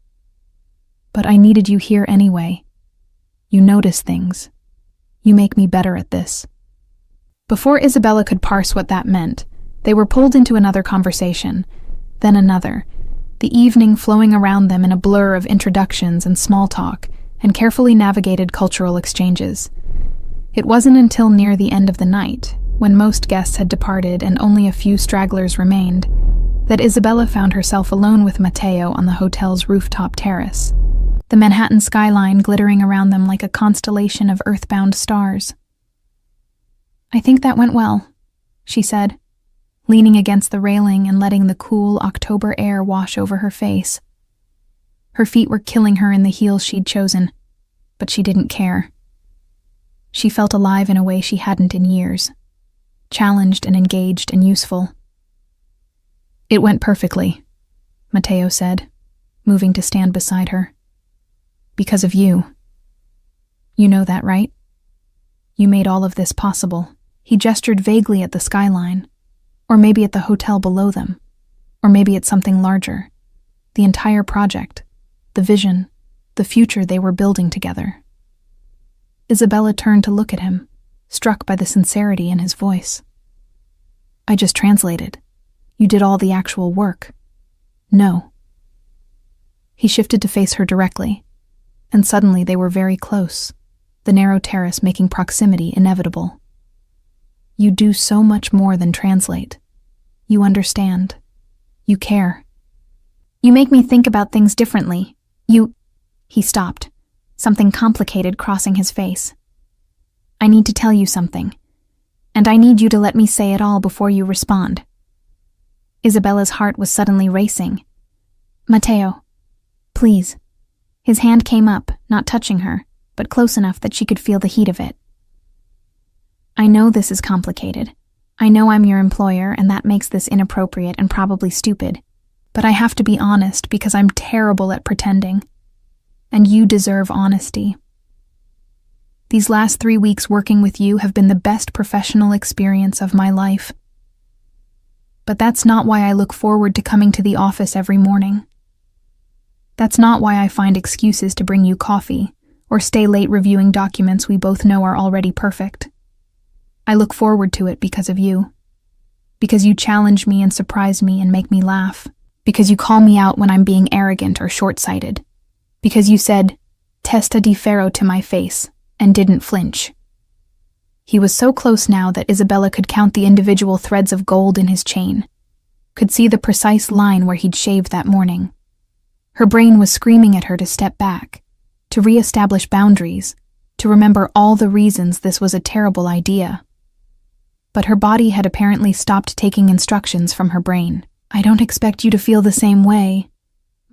"But I needed you here anyway. You notice things. You make me better at this." Before Isabella could parse what that meant, they were pulled into another conversation, then another, the evening flowing around them in a blur of introductions and small talk and carefully navigated cultural exchanges. It wasn't until near the end of the night, when most guests had departed and only a few stragglers remained, that Isabella found herself alone with Matteo on the hotel's rooftop terrace, the Manhattan skyline glittering around them like a constellation of earthbound stars. "I think that went well," she said, leaning against the railing and letting the cool October air wash over her face. Her feet were killing her in the heels she'd chosen, but she didn't care. She felt alive in a way she hadn't in years, challenged and engaged and useful. "It went perfectly," Matteo said, moving to stand beside her. "Because of you. You know that, right? You made all of this possible." He gestured vaguely at the skyline, or maybe at the hotel below them, or maybe at something larger, the entire project, the vision, the future they were building together. Isabella turned to look at him, struck by the sincerity in his voice. "I just translated. You did all the actual work." "No." He shifted to face her directly, and suddenly they were very close, the narrow terrace making proximity inevitable. "You do so much more than translate. You understand. You care. You make me think about things differently. He stopped, something complicated crossing his face. "I need to tell you something, and I need you to let me say it all before you respond." Isabella's heart was suddenly racing. "Matteo, please." His hand came up, not touching her, but close enough that she could feel the heat of it. "I know this is complicated. I know I'm your employer, and that makes this inappropriate and probably stupid. But I have to be honest because I'm terrible at pretending. And you deserve honesty. These last 3 weeks working with you have been the best professional experience of my life. But that's not why I look forward to coming to the office every morning. That's not why I find excuses to bring you coffee or stay late reviewing documents we both know are already perfect. I look forward to it because of you. Because you challenge me and surprise me and make me laugh. Because you call me out when I'm being arrogant or short-sighted. Because you said, "Testa di ferro" to my face, and didn't flinch. He was so close now that Isabella could count the individual threads of gold in his chain, could see the precise line where he'd shaved that morning. Her brain was screaming at her to step back, to re-establish boundaries, to remember all the reasons this was a terrible idea. But her body had apparently stopped taking instructions from her brain. "I don't expect you to feel the same way,"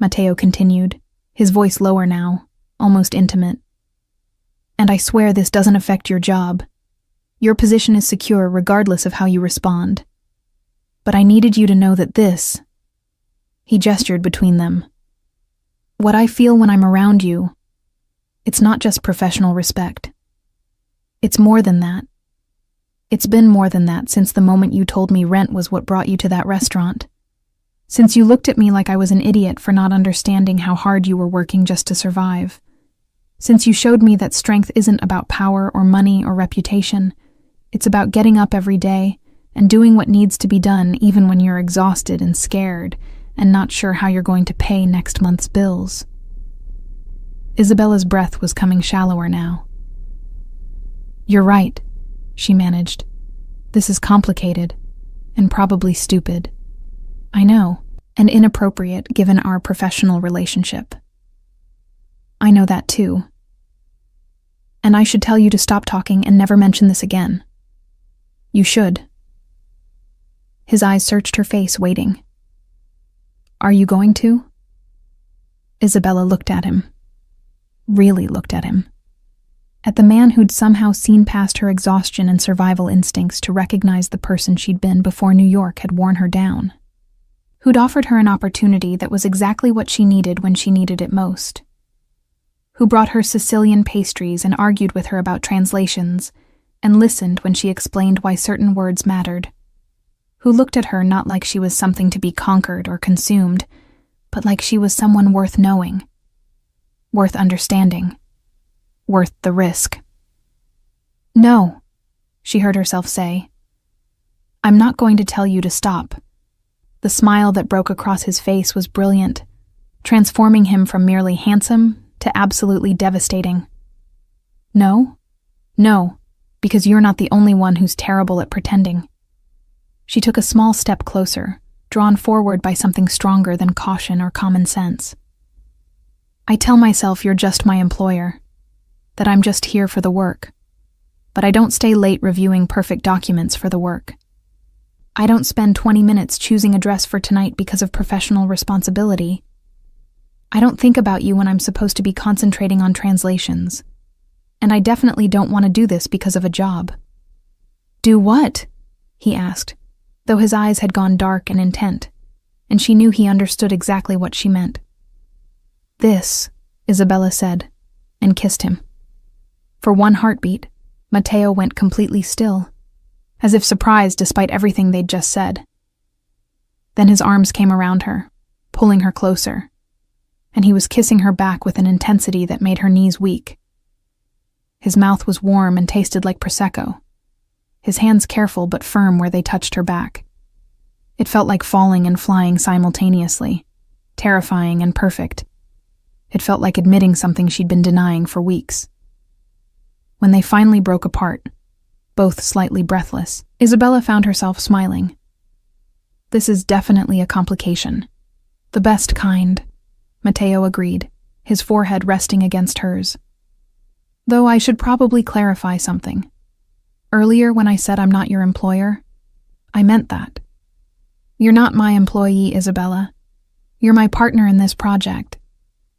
Matteo continued, his voice lower now, almost intimate. "And I swear this doesn't affect your job. Your position is secure regardless of how you respond. But I needed you to know that this..." He gestured between them. "What I feel when I'm around you, it's not just professional respect. It's more than that. It's been more than that since the moment you told me rent was what brought you to that restaurant. Since you looked at me like I was an idiot for not understanding how hard you were working just to survive. Since you showed me that strength isn't about power or money or reputation. It's about getting up every day and doing what needs to be done even when you're exhausted and scared and not sure how you're going to pay next month's bills." Isabella's breath was coming shallower now. "You're right," she managed. "This is complicated, and probably stupid. I know, and inappropriate given our professional relationship. I know that too. And I should tell you to stop talking and never mention this again. You should." His eyes searched her face, waiting. "Are you going to?" Isabella looked at him. Really looked at him. At the man who'd somehow seen past her exhaustion and survival instincts to recognize the person she'd been before New York had worn her down. who'd offered her an opportunity that was exactly what she needed when she needed it most, who brought her Sicilian pastries and argued with her about translations and listened when she explained why certain words mattered, who looked at her not like she was something to be conquered or consumed, but like she was someone worth knowing, worth understanding, worth the risk. "No," she heard herself say. "I'm not going to tell you to stop." The smile that broke across his face was brilliant, transforming him from merely handsome to absolutely devastating. "No? No, because you're not the only one who's terrible at pretending." She took a small step closer, drawn forward by something stronger than caution or common sense. "I tell myself you're just my employer, that I'm just here for the work, but I don't stay late reviewing perfect documents for the work. I don't spend 20 minutes choosing a dress for tonight because of professional responsibility. I don't think about you when I'm supposed to be concentrating on translations. And I definitely don't want to do this because of a job." "Do what?" he asked, though his eyes had gone dark and intent, and she knew he understood exactly what she meant. "This," Isabella said, and kissed him. For one heartbeat, Matteo went completely still, as if surprised despite everything they'd just said. Then his arms came around her, pulling her closer, and he was kissing her back with an intensity that made her knees weak. His mouth was warm and tasted like Prosecco, his hands careful but firm where they touched her back. It felt like falling and flying simultaneously, terrifying and perfect. It felt like admitting something she'd been denying for weeks. When they finally broke apart, both slightly breathless, Isabella found herself smiling. "This is definitely a complication. The best kind," Matteo agreed, his forehead resting against hers. "Though I should probably clarify something. Earlier when I said I'm not your employer, I meant that. You're not my employee, Isabella. You're my partner in this project,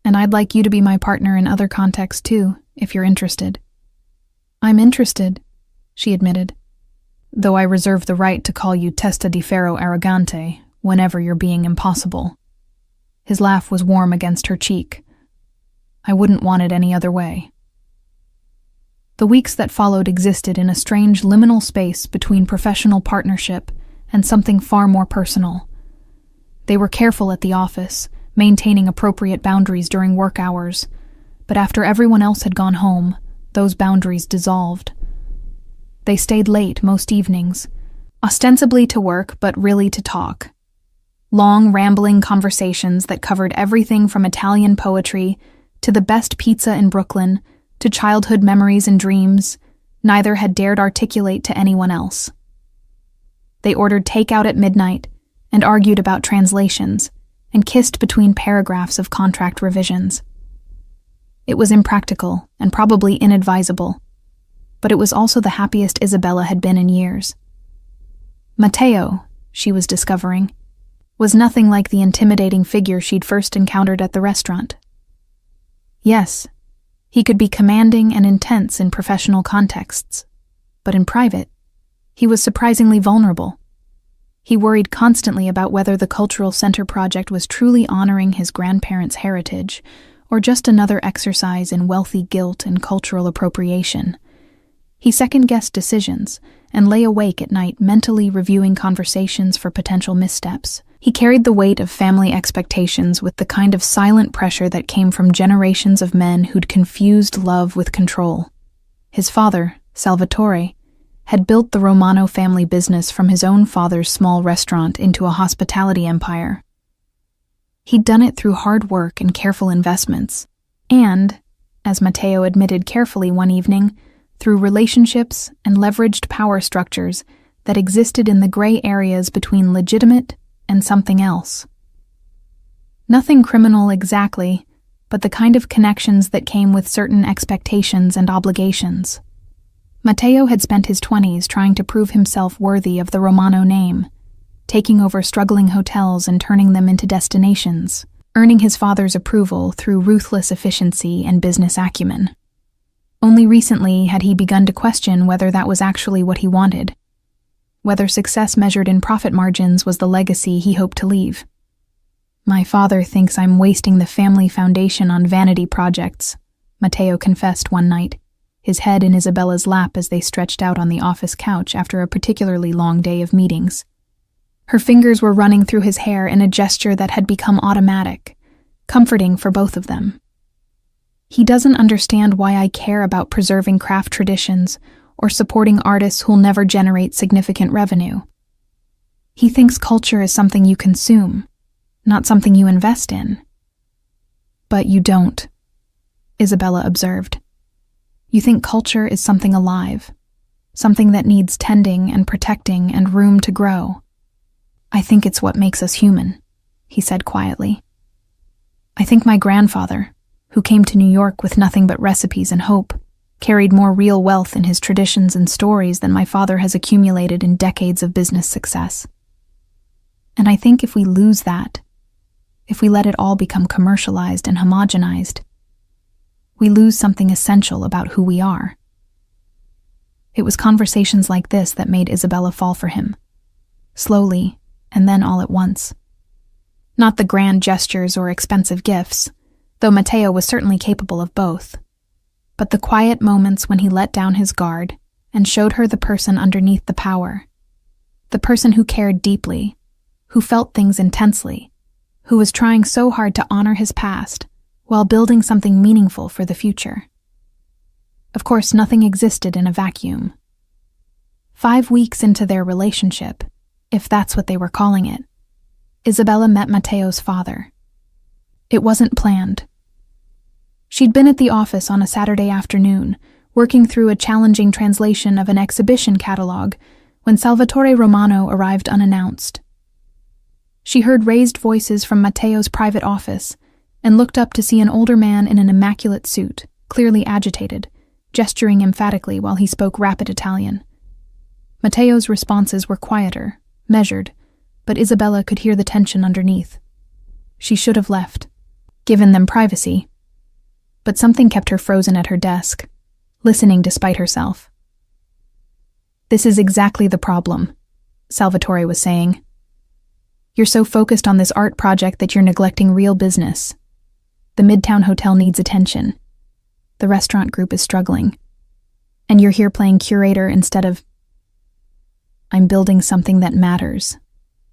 and I'd like you to be my partner in other contexts too, if you're interested." "I'm interested," she admitted, "though I reserve the right to call you testa di ferro arrogante whenever you're being impossible." His laugh was warm against her cheek. "I wouldn't want it any other way." The weeks that followed existed in a strange liminal space between professional partnership and something far more personal. They were careful at the office, maintaining appropriate boundaries during work hours, but after everyone else had gone home, those boundaries dissolved. They stayed late most evenings, ostensibly to work but really to talk. Long, rambling conversations that covered everything from Italian poetry to the best pizza in Brooklyn to childhood memories and dreams neither had dared articulate to anyone else. They ordered takeout at midnight and argued about translations and kissed between paragraphs of contract revisions. It was impractical and probably inadvisable, but it was also the happiest Isabella had been in years. Matteo, she was discovering, was nothing like the intimidating figure she'd first encountered at the restaurant. Yes, he could be commanding and intense in professional contexts, but in private, he was surprisingly vulnerable. He worried constantly about whether the Cultural Center project was truly honoring his grandparents' heritage or just another exercise in wealthy guilt and cultural appropriation. He second-guessed decisions and lay awake at night mentally reviewing conversations for potential missteps. He carried the weight of family expectations with the kind of silent pressure that came from generations of men who'd confused love with control. His father, Salvatore, had built the Romano family business from his own father's small restaurant into a hospitality empire. He'd done it through hard work and careful investments, and, as Matteo admitted carefully one evening, through relationships and leveraged power structures that existed in the gray areas between legitimate and something else. Nothing criminal exactly, but the kind of connections that came with certain expectations and obligations. Matteo had spent his 20s trying to prove himself worthy of the Romano name, taking over struggling hotels and turning them into destinations, earning his father's approval through ruthless efficiency and business acumen. Only recently had he begun to question whether that was actually what he wanted, whether success measured in profit margins was the legacy he hoped to leave. My father thinks I'm wasting the family foundation on vanity projects, Matteo confessed one night, his head in Isabella's lap as they stretched out on the office couch after a particularly long day of meetings. Her fingers were running through his hair in a gesture that had become automatic, comforting for both of them. He doesn't understand why I care about preserving craft traditions or supporting artists who'll never generate significant revenue. He thinks culture is something you consume, not something you invest in. But you don't, Isabella observed. You think culture is something alive, something that needs tending and protecting and room to grow. I think it's what makes us human, he said quietly. I think my grandfather, who came to New York with nothing but recipes and hope, carried more real wealth in his traditions and stories than my father has accumulated in decades of business success. And I think if we lose that, if we let it all become commercialized and homogenized, we lose something essential about who we are. It was conversations like this that made Isabella fall for him, slowly and then all at once. Not the grand gestures or expensive gifts, though Matteo was certainly capable of both, but the quiet moments when he let down his guard and showed her the person underneath the power, the person who cared deeply, who felt things intensely, who was trying so hard to honor his past while building something meaningful for the future. Of course, nothing existed in a vacuum. 5 weeks into their relationship, if that's what they were calling it, Isabella met Matteo's father. It wasn't planned. She'd been at the office on a Saturday afternoon, working through a challenging translation of an exhibition catalog, when Salvatore Romano arrived unannounced. She heard raised voices from Matteo's private office and looked up to see an older man in an immaculate suit, clearly agitated, gesturing emphatically while he spoke rapid Italian. Matteo's responses were quieter, measured, but Isabella could hear the tension underneath. She should have left, given them privacy, but something kept her frozen at her desk, listening despite herself. "This is exactly the problem," Salvatore was saying. "You're so focused on this art project that you're neglecting real business. The Midtown Hotel needs attention. The restaurant group is struggling. And you're here playing curator instead of—" "I'm building something that matters,"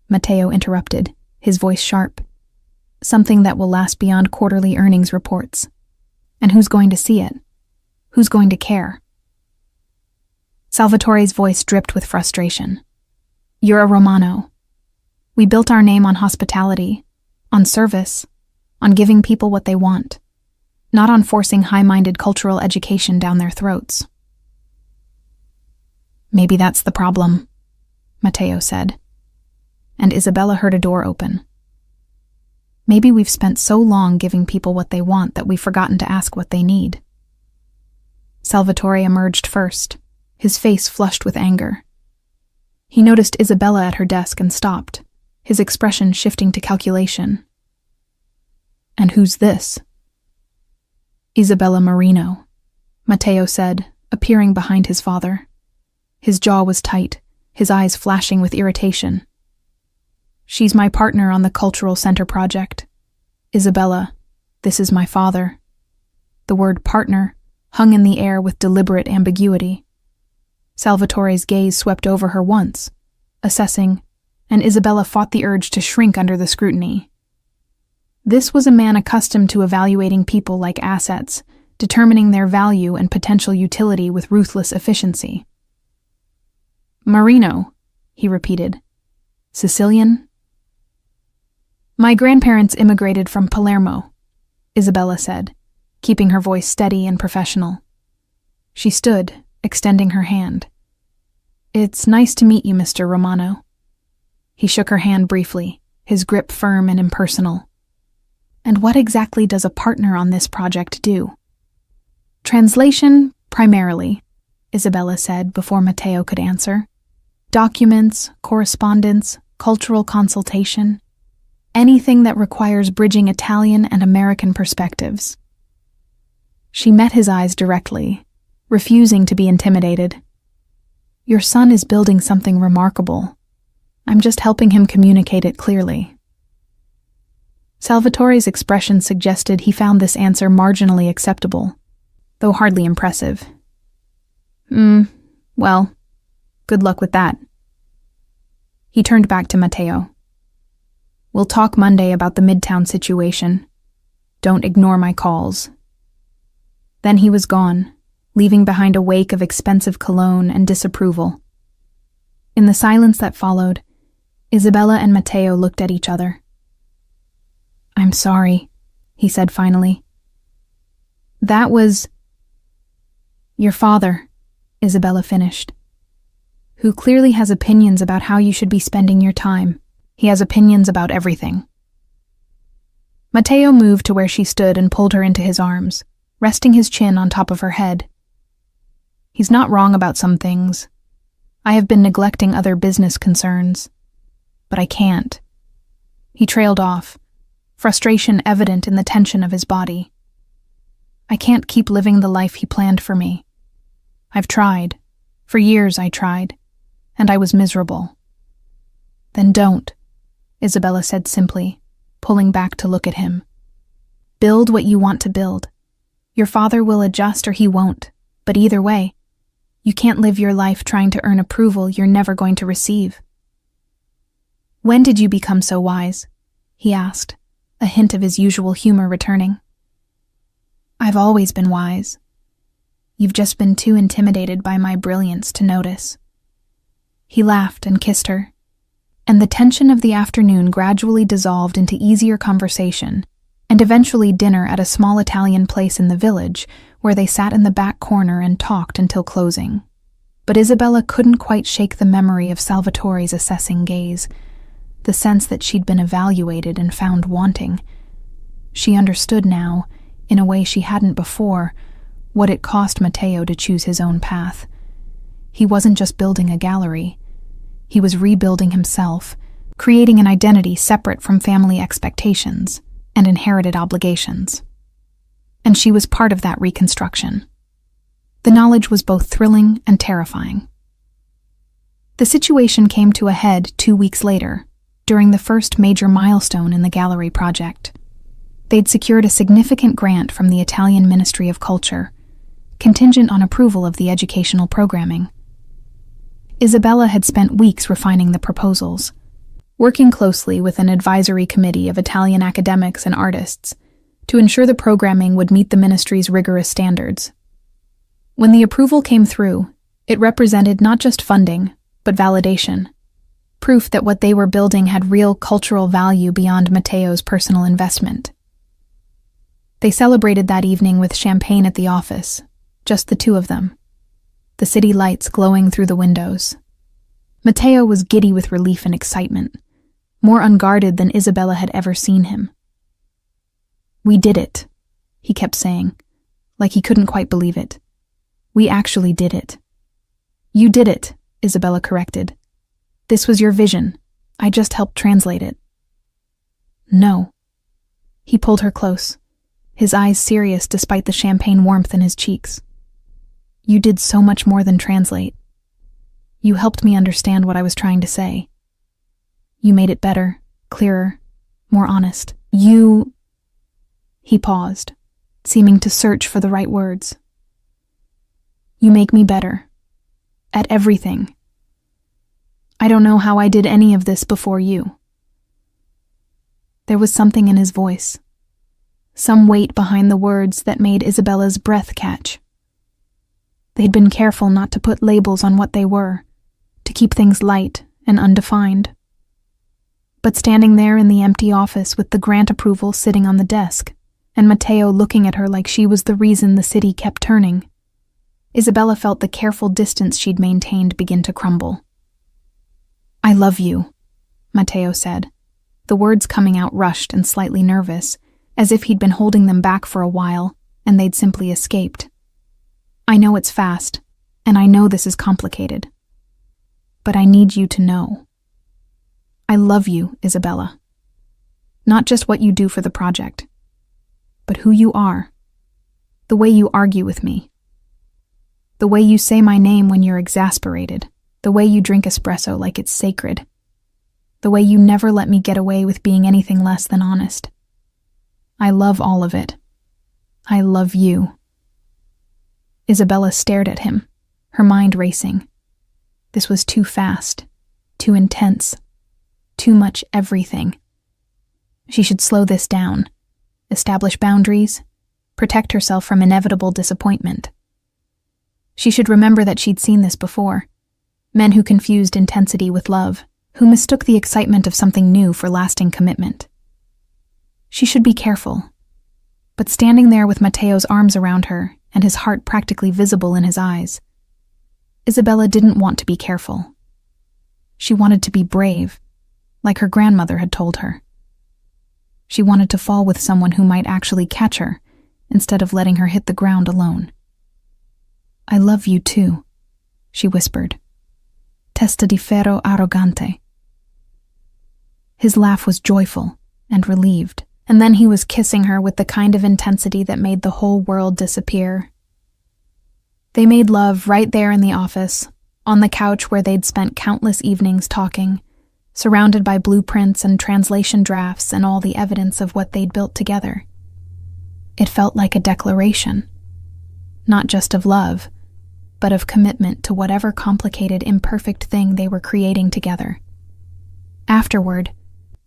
Matteo interrupted, his voice sharp. "Something that will last beyond quarterly earnings reports. And who's going to see it? Who's going to care?" Salvatore's voice dripped with frustration. "You're a Romano. We built our name on hospitality, on service, on giving people what they want, not on forcing high-minded cultural education down their throats." "Maybe that's the problem," Matteo said, and Isabella heard a door open. "Maybe we've spent so long giving people what they want that we've forgotten to ask what they need." Salvatore emerged first, his face flushed with anger. He noticed Isabella at her desk and stopped, his expression shifting to calculation. "And who's this?" "Isabella Marino," Matteo said, appearing behind his father. His jaw was tight, his eyes flashing with irritation. "She's my partner on the Cultural Center project. Isabella, this is my father." The word partner hung in the air with deliberate ambiguity. Salvatore's gaze swept over her once, assessing, and Isabella fought the urge to shrink under the scrutiny. This was a man accustomed to evaluating people like assets, determining their value and potential utility with ruthless efficiency. "Marino," he repeated. "Sicilian?" "My grandparents immigrated from Palermo," Isabella said, keeping her voice steady and professional. She stood, extending her hand. "It's nice to meet you, Mr. Romano." He shook her hand briefly, his grip firm and impersonal. "And what exactly does a partner on this project do?" "Translation, primarily," Isabella said before Matteo could answer. "Documents, correspondence, cultural consultation, anything that requires bridging Italian and American perspectives." She met his eyes directly, refusing to be intimidated. "Your son is building something remarkable. I'm just helping him communicate it clearly." Salvatore's expression suggested he found this answer marginally acceptable, though hardly impressive. Well, good luck with that. He turned back to Matteo. We'll talk Monday about the Midtown situation. Don't ignore my calls. Then he was gone, leaving behind a wake of expensive cologne and disapproval. In the silence that followed, Isabella and Matteo looked at each other. I'm sorry, he said finally. That was... Your father, Isabella finished, who clearly has opinions about how you should be spending your time. He has opinions about everything. Matteo moved to where she stood and pulled her into his arms, resting his chin on top of her head. He's not wrong about some things. I have been neglecting other business concerns. But I can't. He trailed off, frustration evident in the tension of his body. I can't keep living the life he planned for me. I've tried. For years I tried. And I was miserable. Then don't, Isabella said simply, pulling back to look at him. Build what you want to build. Your father will adjust or he won't, but either way, you can't live your life trying to earn approval you're never going to receive. When did you become so wise? He asked, a hint of his usual humor returning. I've always been wise. You've just been too intimidated by my brilliance to notice. He laughed and kissed her, and the tension of the afternoon gradually dissolved into easier conversation and eventually dinner at a small Italian place in the village where they sat in the back corner and talked until closing. But Isabella couldn't quite shake the memory of Salvatore's assessing gaze, the sense that she'd been evaluated and found wanting. She understood now, in a way she hadn't before, what it cost Matteo to choose his own path. He wasn't just building a gallery. He was rebuilding himself, creating an identity separate from family expectations and inherited obligations. And she was part of that reconstruction. The knowledge was both thrilling and terrifying. The situation came to a head 2 weeks later, during the first major milestone in the gallery project. They'd secured a significant grant from the Italian Ministry of Culture, contingent on approval of the educational programming. Isabella had spent weeks refining the proposals, working closely with an advisory committee of Italian academics and artists to ensure the programming would meet the ministry's rigorous standards. When the approval came through, it represented not just funding, but validation, proof that what they were building had real cultural value beyond Matteo's personal investment. They celebrated that evening with champagne at the office, just the two of them, the city lights glowing through the windows. Matteo was giddy with relief and excitement, more unguarded than Isabella had ever seen him. We did it, he kept saying, like he couldn't quite believe it. We actually did it. You did it, Isabella corrected. This was your vision. I just helped translate it. No. He pulled her close, his eyes serious despite the champagne warmth in his cheeks. You did so much more than translate. You helped me understand what I was trying to say. You made it better, clearer, more honest. He paused, seeming to search for the right words. You make me better. At everything. I don't know how I did any of this before you. There was something in his voice, some weight behind the words that made Isabella's breath catch. They'd been careful not to put labels on what they were, to keep things light and undefined. But standing there in the empty office with the grant approval sitting on the desk, and Matteo looking at her like she was the reason the city kept turning, Isabella felt the careful distance she'd maintained begin to crumble. I love you, Matteo said, the words coming out rushed and slightly nervous, as if he'd been holding them back for a while, and they'd simply escaped. I know it's fast, and I know this is complicated. But I need you to know. I love you, Isabella. Not just what you do for the project, but who you are. The way you argue with me. The way you say my name when you're exasperated. The way you drink espresso like it's sacred. The way you never let me get away with being anything less than honest. I love all of it. I love you." Isabella stared at him, her mind racing. This was too fast, too intense, too much everything. She should slow this down, establish boundaries, protect herself from inevitable disappointment. She should remember that she'd seen this before. Men who confused intensity with love, who mistook the excitement of something new for lasting commitment. She should be careful. But standing there with Matteo's arms around her and his heart practically visible in his eyes, Isabella didn't want to be careful. She wanted to be brave, like her grandmother had told her. She wanted to fall with someone who might actually catch her, instead of letting her hit the ground alone. "I love you too," she whispered. "Testa di ferro arrogante." His laugh was joyful and relieved, and then he was kissing her with the kind of intensity that made the whole world disappear. They made love right there in the office, on the couch where they'd spent countless evenings talking, surrounded by blueprints and translation drafts and all the evidence of what they'd built together. It felt like a declaration, not just of love, but of commitment to whatever complicated, imperfect thing they were creating together. Afterward,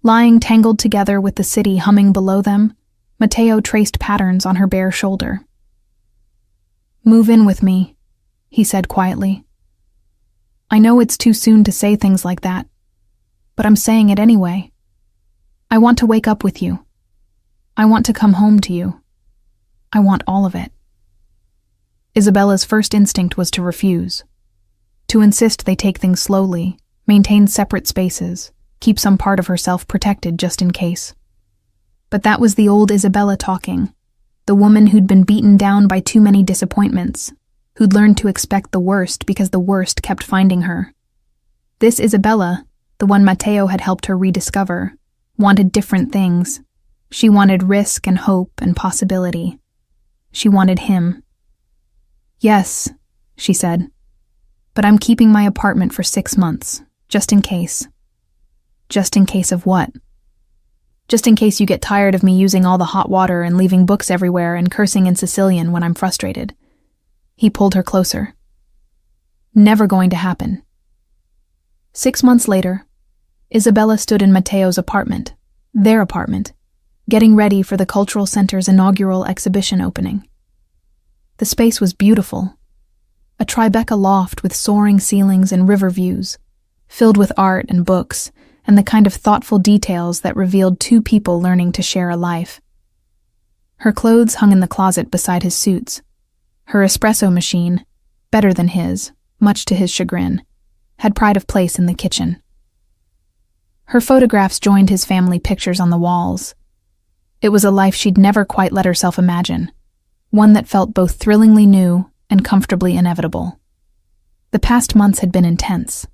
lying tangled together with the city humming below them, Matteo traced patterns on her bare shoulder. "Move in with me," he said quietly. "I know it's too soon to say things like that, but I'm saying it anyway. I want to wake up with you. I want to come home to you. I want all of it." Isabella's first instinct was to refuse, to insist they take things slowly, maintain separate spaces, keep some part of herself protected just in case. But that was the old Isabella talking, the woman who'd been beaten down by too many disappointments, who'd learned to expect the worst because the worst kept finding her. This Isabella, the one Matteo had helped her rediscover, wanted different things. She wanted risk and hope and possibility. She wanted him. "Yes," she said, "but I'm keeping my apartment for 6 months, just in case." "Just in case of what?" "Just in case you get tired of me using all the hot water and leaving books everywhere and cursing in Sicilian when I'm frustrated." He pulled her closer. "Never going to happen." 6 months later, Isabella stood in Matteo's apartment, their apartment, getting ready for the Cultural Center's inaugural exhibition opening. The space was beautiful, a Tribeca loft with soaring ceilings and river views, filled with art and books, and the kind of thoughtful details that revealed two people learning to share a life. Her clothes hung in the closet beside his suits. Her espresso machine, better than his, much to his chagrin, had pride of place in the kitchen. Her photographs joined his family pictures on the walls. It was a life she'd never quite let herself imagine, one that felt both thrillingly new and comfortably inevitable. The past months had been intense.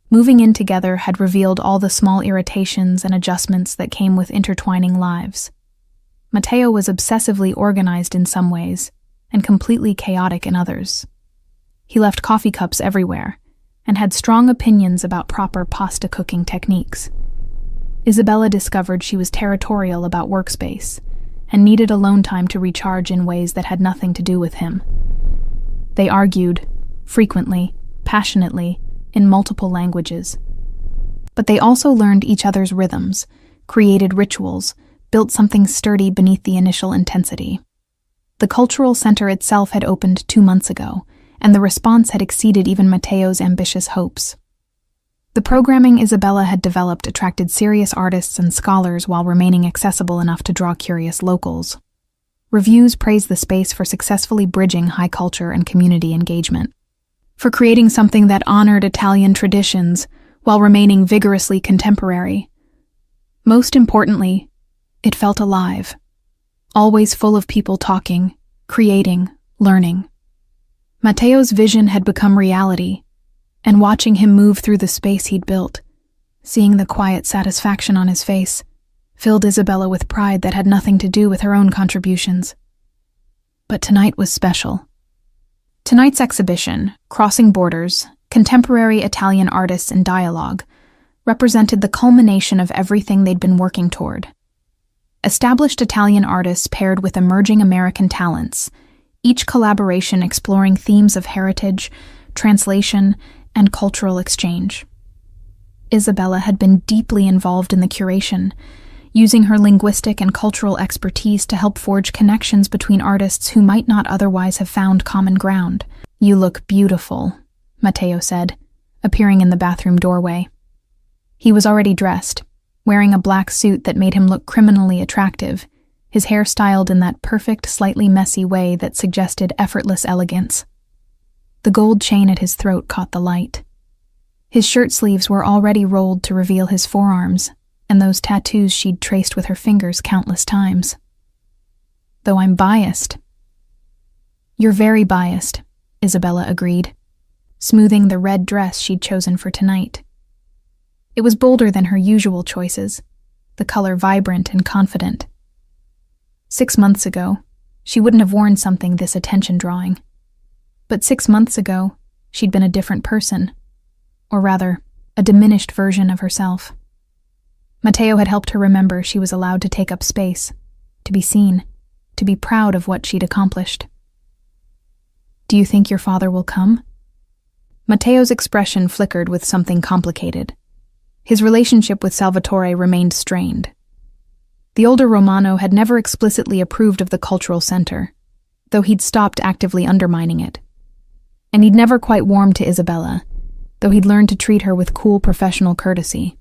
Moving in together had revealed all the small irritations and adjustments that came with intertwining lives. Matteo was obsessively organized in some ways, and completely chaotic in others. He left coffee cups everywhere, and had strong opinions about proper pasta cooking techniques. Isabella discovered she was territorial about workspace, and needed alone time to recharge in ways that had nothing to do with him. They argued, frequently, passionately, in multiple languages. But they also learned each other's rhythms, created rituals, built something sturdy beneath the initial intensity. The Cultural Center itself had opened 2 months ago, and the response had exceeded even Matteo's ambitious hopes. The programming Isabella had developed attracted serious artists and scholars while remaining accessible enough to draw curious locals. Reviews praised the space for successfully bridging high culture and community engagement, for creating something that honored Italian traditions while remaining vigorously contemporary. Most importantly, it felt alive, always full of people talking, creating, learning. Matteo's vision had become reality, and watching him move through the space he'd built, seeing the quiet satisfaction on his face, filled Isabella with pride that had nothing to do with her own contributions. But tonight was special. Tonight's exhibition, Crossing Borders, Contemporary Italian Artists in Dialogue, represented the culmination of everything they'd been working toward. established Italian artists paired with emerging American talents, each collaboration exploring themes of heritage, translation, and cultural exchange. Isabella had been deeply involved in the curation, using her linguistic and cultural expertise to help forge connections between artists who might not otherwise have found common ground. "You look beautiful," Matteo said, appearing in the bathroom doorway. He was already dressed, wearing a black suit that made him look criminally attractive, his hair styled in that perfect, slightly messy way that suggested effortless elegance. The gold chain at his throat caught the light. His shirt sleeves were already rolled to reveal his forearms, and those tattoos she'd traced with her fingers countless times. "Though I'm biased." "You're very biased," Isabella agreed, smoothing the red dress she'd chosen for tonight. It was bolder than her usual choices, the color vibrant and confident. 6 months ago, she wouldn't have worn something this attention-drawing. But 6 months ago, she'd been a different person, or rather, a diminished version of herself. Matteo had helped her remember she was allowed to take up space, to be seen, to be proud of what she'd accomplished. "Do you think your father will come?" Matteo's expression flickered with something complicated. His relationship with Salvatore remained strained. The older Romano had never explicitly approved of the cultural center, though he'd stopped actively undermining it. And he'd never quite warmed to Isabella, though he'd learned to treat her with cool professional courtesy.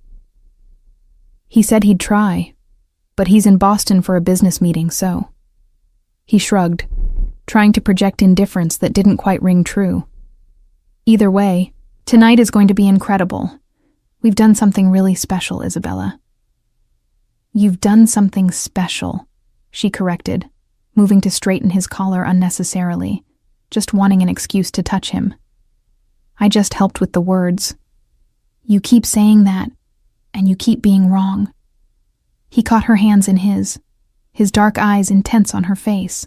He said he'd try, but he's in Boston for a business meeting, so. He shrugged, trying to project indifference that didn't quite ring true. "Either way, tonight is going to be incredible. We've done something really special, Isabella." "You've done something special," she corrected, moving to straighten his collar unnecessarily, just wanting an excuse to touch him. "I just helped with the words." "You keep saying that, and you keep being wrong." He caught her hands in his dark eyes intense on her face.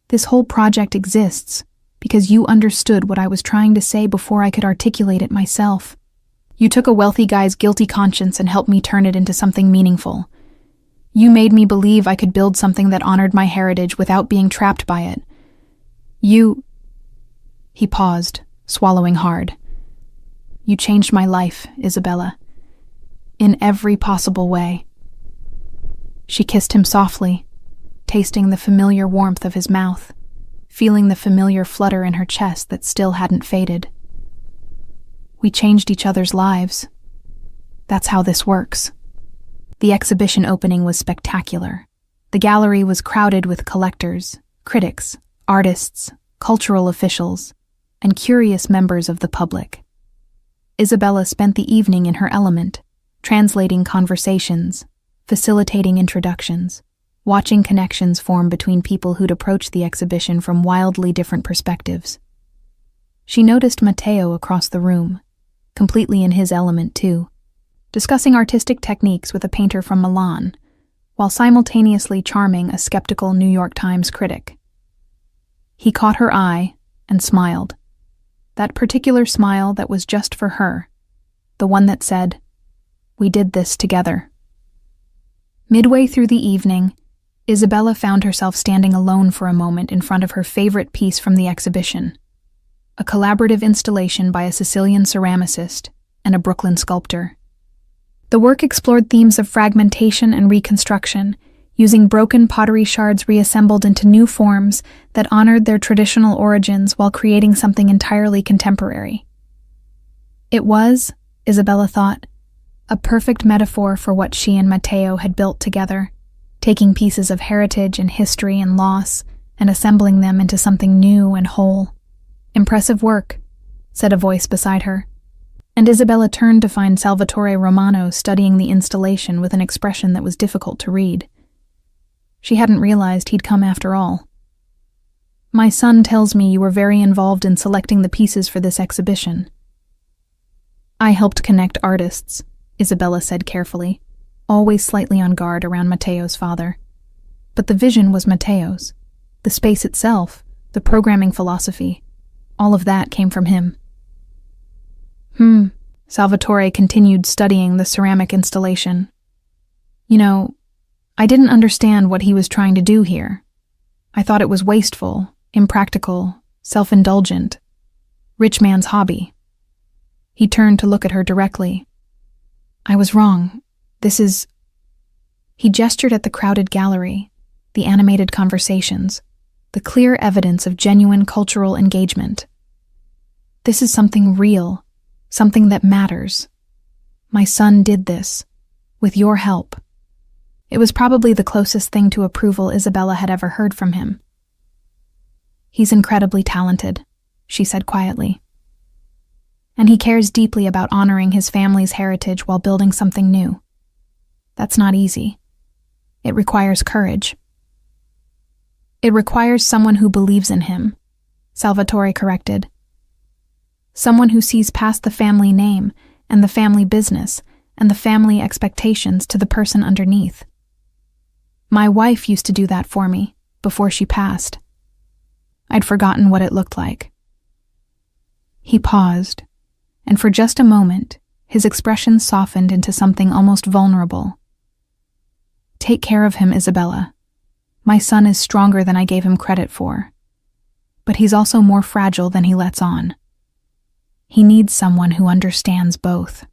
"This whole project exists because you understood what I was trying to say before I could articulate it myself. You took a wealthy guy's guilty conscience and helped me turn it into something meaningful. You made me believe I could build something that honored my heritage without being trapped by it. He paused, swallowing hard. "You changed my life, Isabella. In every possible way." She kissed him softly, tasting the familiar warmth of his mouth, feeling the familiar flutter in her chest that still hadn't faded. "We changed each other's lives. That's how this works." The exhibition opening was spectacular. The gallery was crowded with collectors, critics, artists, cultural officials, and curious members of the public. Isabella spent the evening in her element, translating conversations, facilitating introductions, watching connections form between people who'd approached the exhibition from wildly different perspectives. She noticed Matteo across the room, completely in his element too, discussing artistic techniques with a painter from Milan, while simultaneously charming a skeptical New York Times critic. He caught her eye and smiled, that particular smile that was just for her, the one that said, "We did this together." Midway through the evening, Isabella found herself standing alone for a moment in front of her favorite piece from the exhibition, a collaborative installation by a Sicilian ceramicist and a Brooklyn sculptor. The work explored themes of fragmentation and reconstruction, using broken pottery shards reassembled into new forms that honored their traditional origins while creating something entirely contemporary. It was, Isabella thought, a perfect metaphor for what she and Matteo had built together, taking pieces of heritage and history and loss and assembling them into something new and whole. "Impressive work," said a voice beside her, and Isabella turned to find Salvatore Romano studying the installation with an expression that was difficult to read. She hadn't realized he'd come after all. "My son tells me you were very involved in selecting the pieces for this exhibition." "I helped connect artists," Isabella said carefully, always slightly on guard around Matteo's father. But the vision was Matteo's. The space itself, the programming philosophy, all of that came from him. Salvatore continued studying the ceramic installation. "You know, I didn't understand what he was trying to do here. I thought it was wasteful, impractical, self-indulgent. Rich man's hobby. He turned to look at her directly. I was wrong. This is... He gestured at the crowded gallery, the animated conversations, the clear evidence of genuine cultural engagement. This is something real, something that matters. My son did this, with your help. It was probably the closest thing to approval Isabella had ever heard from him. He's incredibly talented, she said quietly. And he cares deeply about honoring his family's heritage while building something new. That's not easy. It requires courage. It requires someone who believes in him, Salvatore corrected. Someone who sees past the family name and the family business and the family expectations to the person underneath. My wife used to do that for me before she passed. I'd forgotten what it looked like. He paused, and for just a moment, his expression softened into something almost vulnerable. Take care of him, Isabella. My son is stronger than I gave him credit for. But he's also more fragile than he lets on. He needs someone who understands both.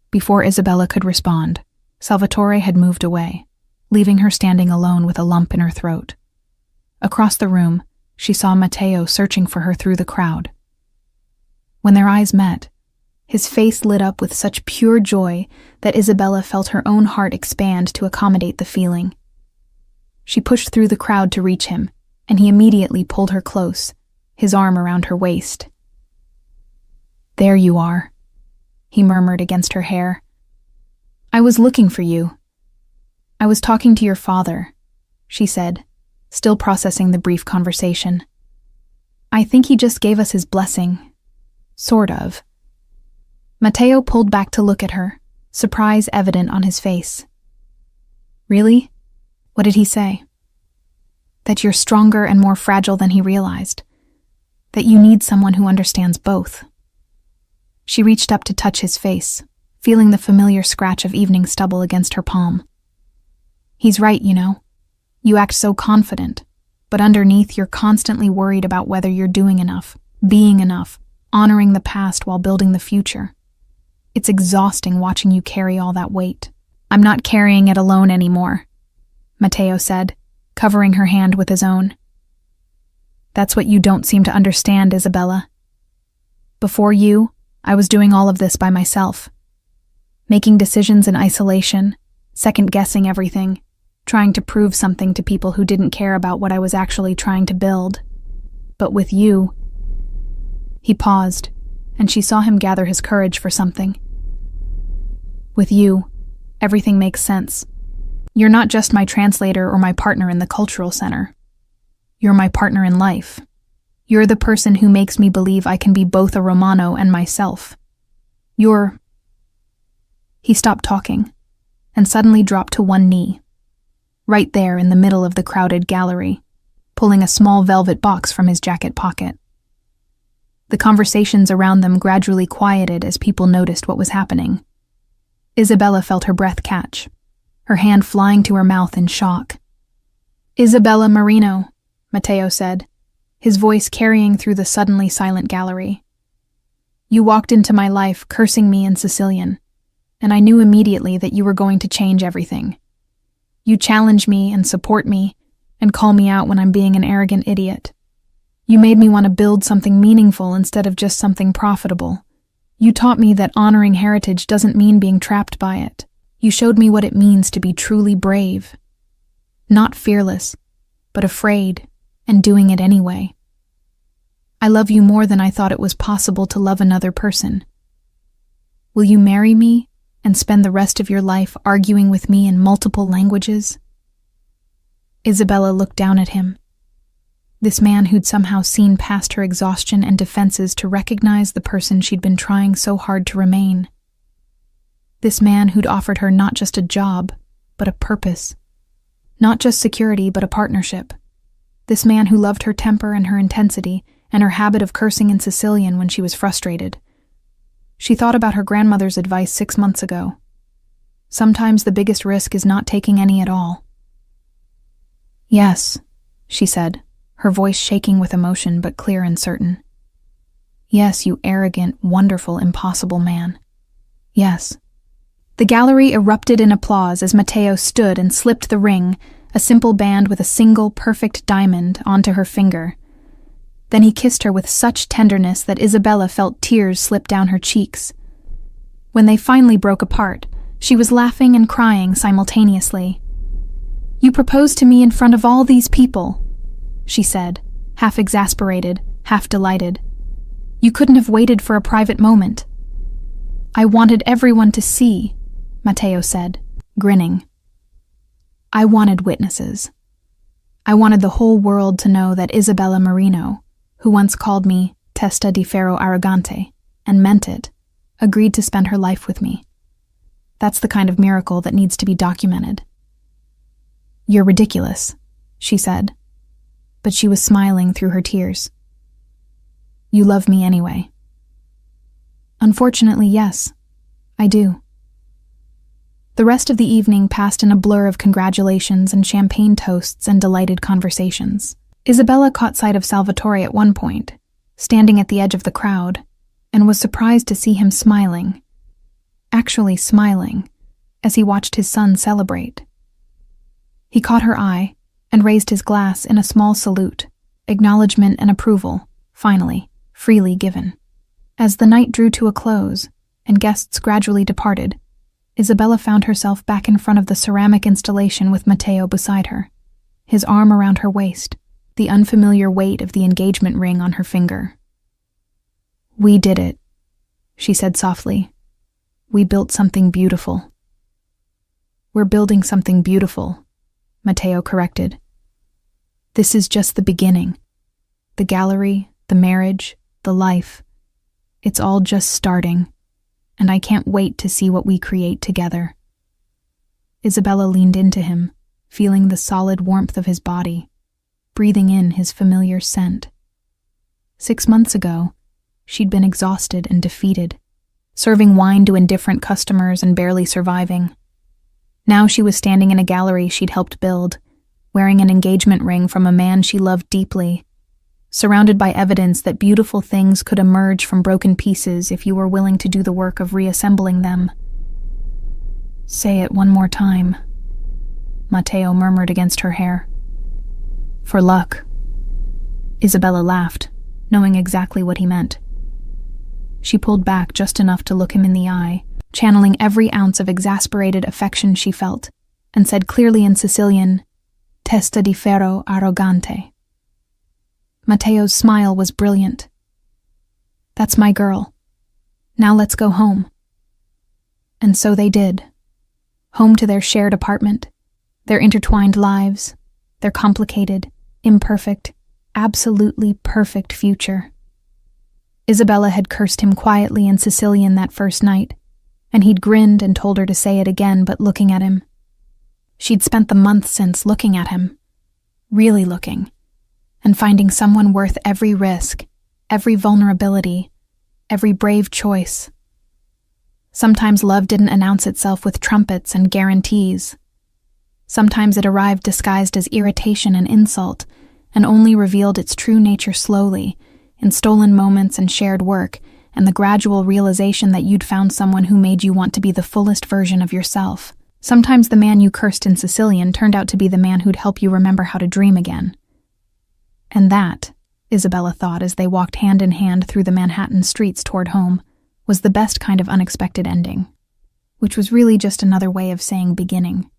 Before Isabella could respond, Salvatore had moved away, leaving her standing alone with a lump in her throat. Across the room, she saw Matteo searching for her through the crowd. When their eyes met, his face lit up with such pure joy that Isabella felt her own heart expand to accommodate the feeling. She pushed through the crowd to reach him, and he immediately pulled her close, his arm around her waist. There you are, he murmured against her hair. I was looking for you. I was talking to your father, she said, still processing the brief conversation. I think he just gave us his blessing. Sort of. Matteo pulled back to look at her, surprise evident on his face. Really? What did he say? That you're stronger and more fragile than he realized. That you need someone who understands both. She reached up to touch his face, feeling the familiar scratch of evening stubble against her palm. He's right, you know. You act so confident, but underneath you're constantly worried about whether you're doing enough, being enough, honoring the past while building the future. It's exhausting watching you carry all that weight. I'm not carrying it alone anymore, Matteo said, covering her hand with his own. That's what you don't seem to understand, Isabella. Before you, I was doing all of this by myself. Making decisions in isolation, second-guessing everything, trying to prove something to people who didn't care about what I was actually trying to build. But with you... He paused, and she saw him gather his courage for something. With you, everything makes sense. You're not just my translator or my partner in the cultural center. You're my partner in life. You're the person who makes me believe I can be both a Romano and myself. You're... He stopped talking, and suddenly dropped to one knee, right there in the middle of the crowded gallery, pulling a small velvet box from his jacket pocket. The conversations around them gradually quieted as people noticed what was happening. Isabella felt her breath catch, her hand flying to her mouth in shock. Isabella Marino, Matteo said, his voice carrying through the suddenly silent gallery. You walked into my life cursing me in Sicilian, and I knew immediately that you were going to change everything. You challenge me and support me, and call me out when I'm being an arrogant idiot. You made me want to build something meaningful instead of just something profitable. You taught me that honoring heritage doesn't mean being trapped by it. You showed me what it means to be truly brave. Not fearless, but afraid, and doing it anyway. I love you more than I thought it was possible to love another person. Will you marry me and spend the rest of your life arguing with me in multiple languages? Isabella looked down at him. This man who'd somehow seen past her exhaustion and defenses to recognize the person she'd been trying so hard to remain. This man who'd offered her not just a job, but a purpose. Not just security, but a partnership. This man who loved her temper and her intensity, and her habit of cursing in Sicilian when she was frustrated. She thought about her grandmother's advice 6 months ago. Sometimes the biggest risk is not taking any at all. Yes, she said, her voice shaking with emotion but clear and certain. Yes, you arrogant, wonderful, impossible man. Yes. The gallery erupted in applause as Matteo stood and slipped the ring, a simple band with a single perfect diamond, onto her finger. Then he kissed her with such tenderness that Isabella felt tears slip down her cheeks. When they finally broke apart, she was laughing and crying simultaneously. "You proposed to me in front of all these people," she said, half exasperated, half delighted. "You couldn't have waited for a private moment." "I wanted everyone to see," Matteo said, grinning. "I wanted witnesses. I wanted the whole world to know that Isabella Marino, who once called me testa di ferro arrogante, and meant it, agreed to spend her life with me. That's the kind of miracle that needs to be documented." "You're ridiculous," she said, but she was smiling through her tears. "You love me anyway." "Unfortunately, yes, I do." The rest of the evening passed in a blur of congratulations and champagne toasts and delighted conversations. Isabella caught sight of Salvatore at one point, standing at the edge of the crowd, and was surprised to see him smiling. Actually smiling, as he watched his son celebrate. He caught her eye and raised his glass in a small salute, acknowledgement and approval, finally, freely given. As the night drew to a close and guests gradually departed, Isabella found herself back in front of the ceramic installation with Matteo beside her, his arm around her waist, the unfamiliar weight of the engagement ring on her finger. "We did it," she said softly. "We built something beautiful." "We're building something beautiful," Matteo corrected. "This is just the beginning. The gallery, the marriage, the life. It's all just starting, and I can't wait to see what we create together." Isabella leaned into him, feeling the solid warmth of his body, breathing in his familiar scent. 6 months ago, she'd been exhausted and defeated, serving wine to indifferent customers and barely surviving. Now she was standing in a gallery she'd helped build, wearing an engagement ring from a man she loved deeply, surrounded by evidence that beautiful things could emerge from broken pieces if you were willing to do the work of reassembling them. "Say it one more time," Matteo murmured against her hair. "For luck." Isabella laughed, knowing exactly what he meant. She pulled back just enough to look him in the eye, channeling every ounce of exasperated affection she felt, and said clearly in Sicilian, "Testa di ferro arrogante." Matteo's smile was brilliant. "That's my girl. Now let's go home." And so they did. Home to their shared apartment, their intertwined lives, their complicated, imperfect, absolutely perfect future. Isabella had cursed him quietly in Sicilian that first night, and he'd grinned and told her to say it again but looking at him. She'd spent the month since looking at him, really looking, and finding someone worth every risk, every vulnerability, every brave choice. Sometimes love didn't announce itself with trumpets and guarantees. Sometimes it arrived disguised as irritation and insult, and only revealed its true nature slowly, in stolen moments and shared work, and the gradual realization that you'd found someone who made you want to be the fullest version of yourself. Sometimes the man you cursed in Sicilian turned out to be the man who'd help you remember how to dream again. And that, Isabella thought as they walked hand in hand through the Manhattan streets toward home, was the best kind of unexpected ending, which was really just another way of saying beginning.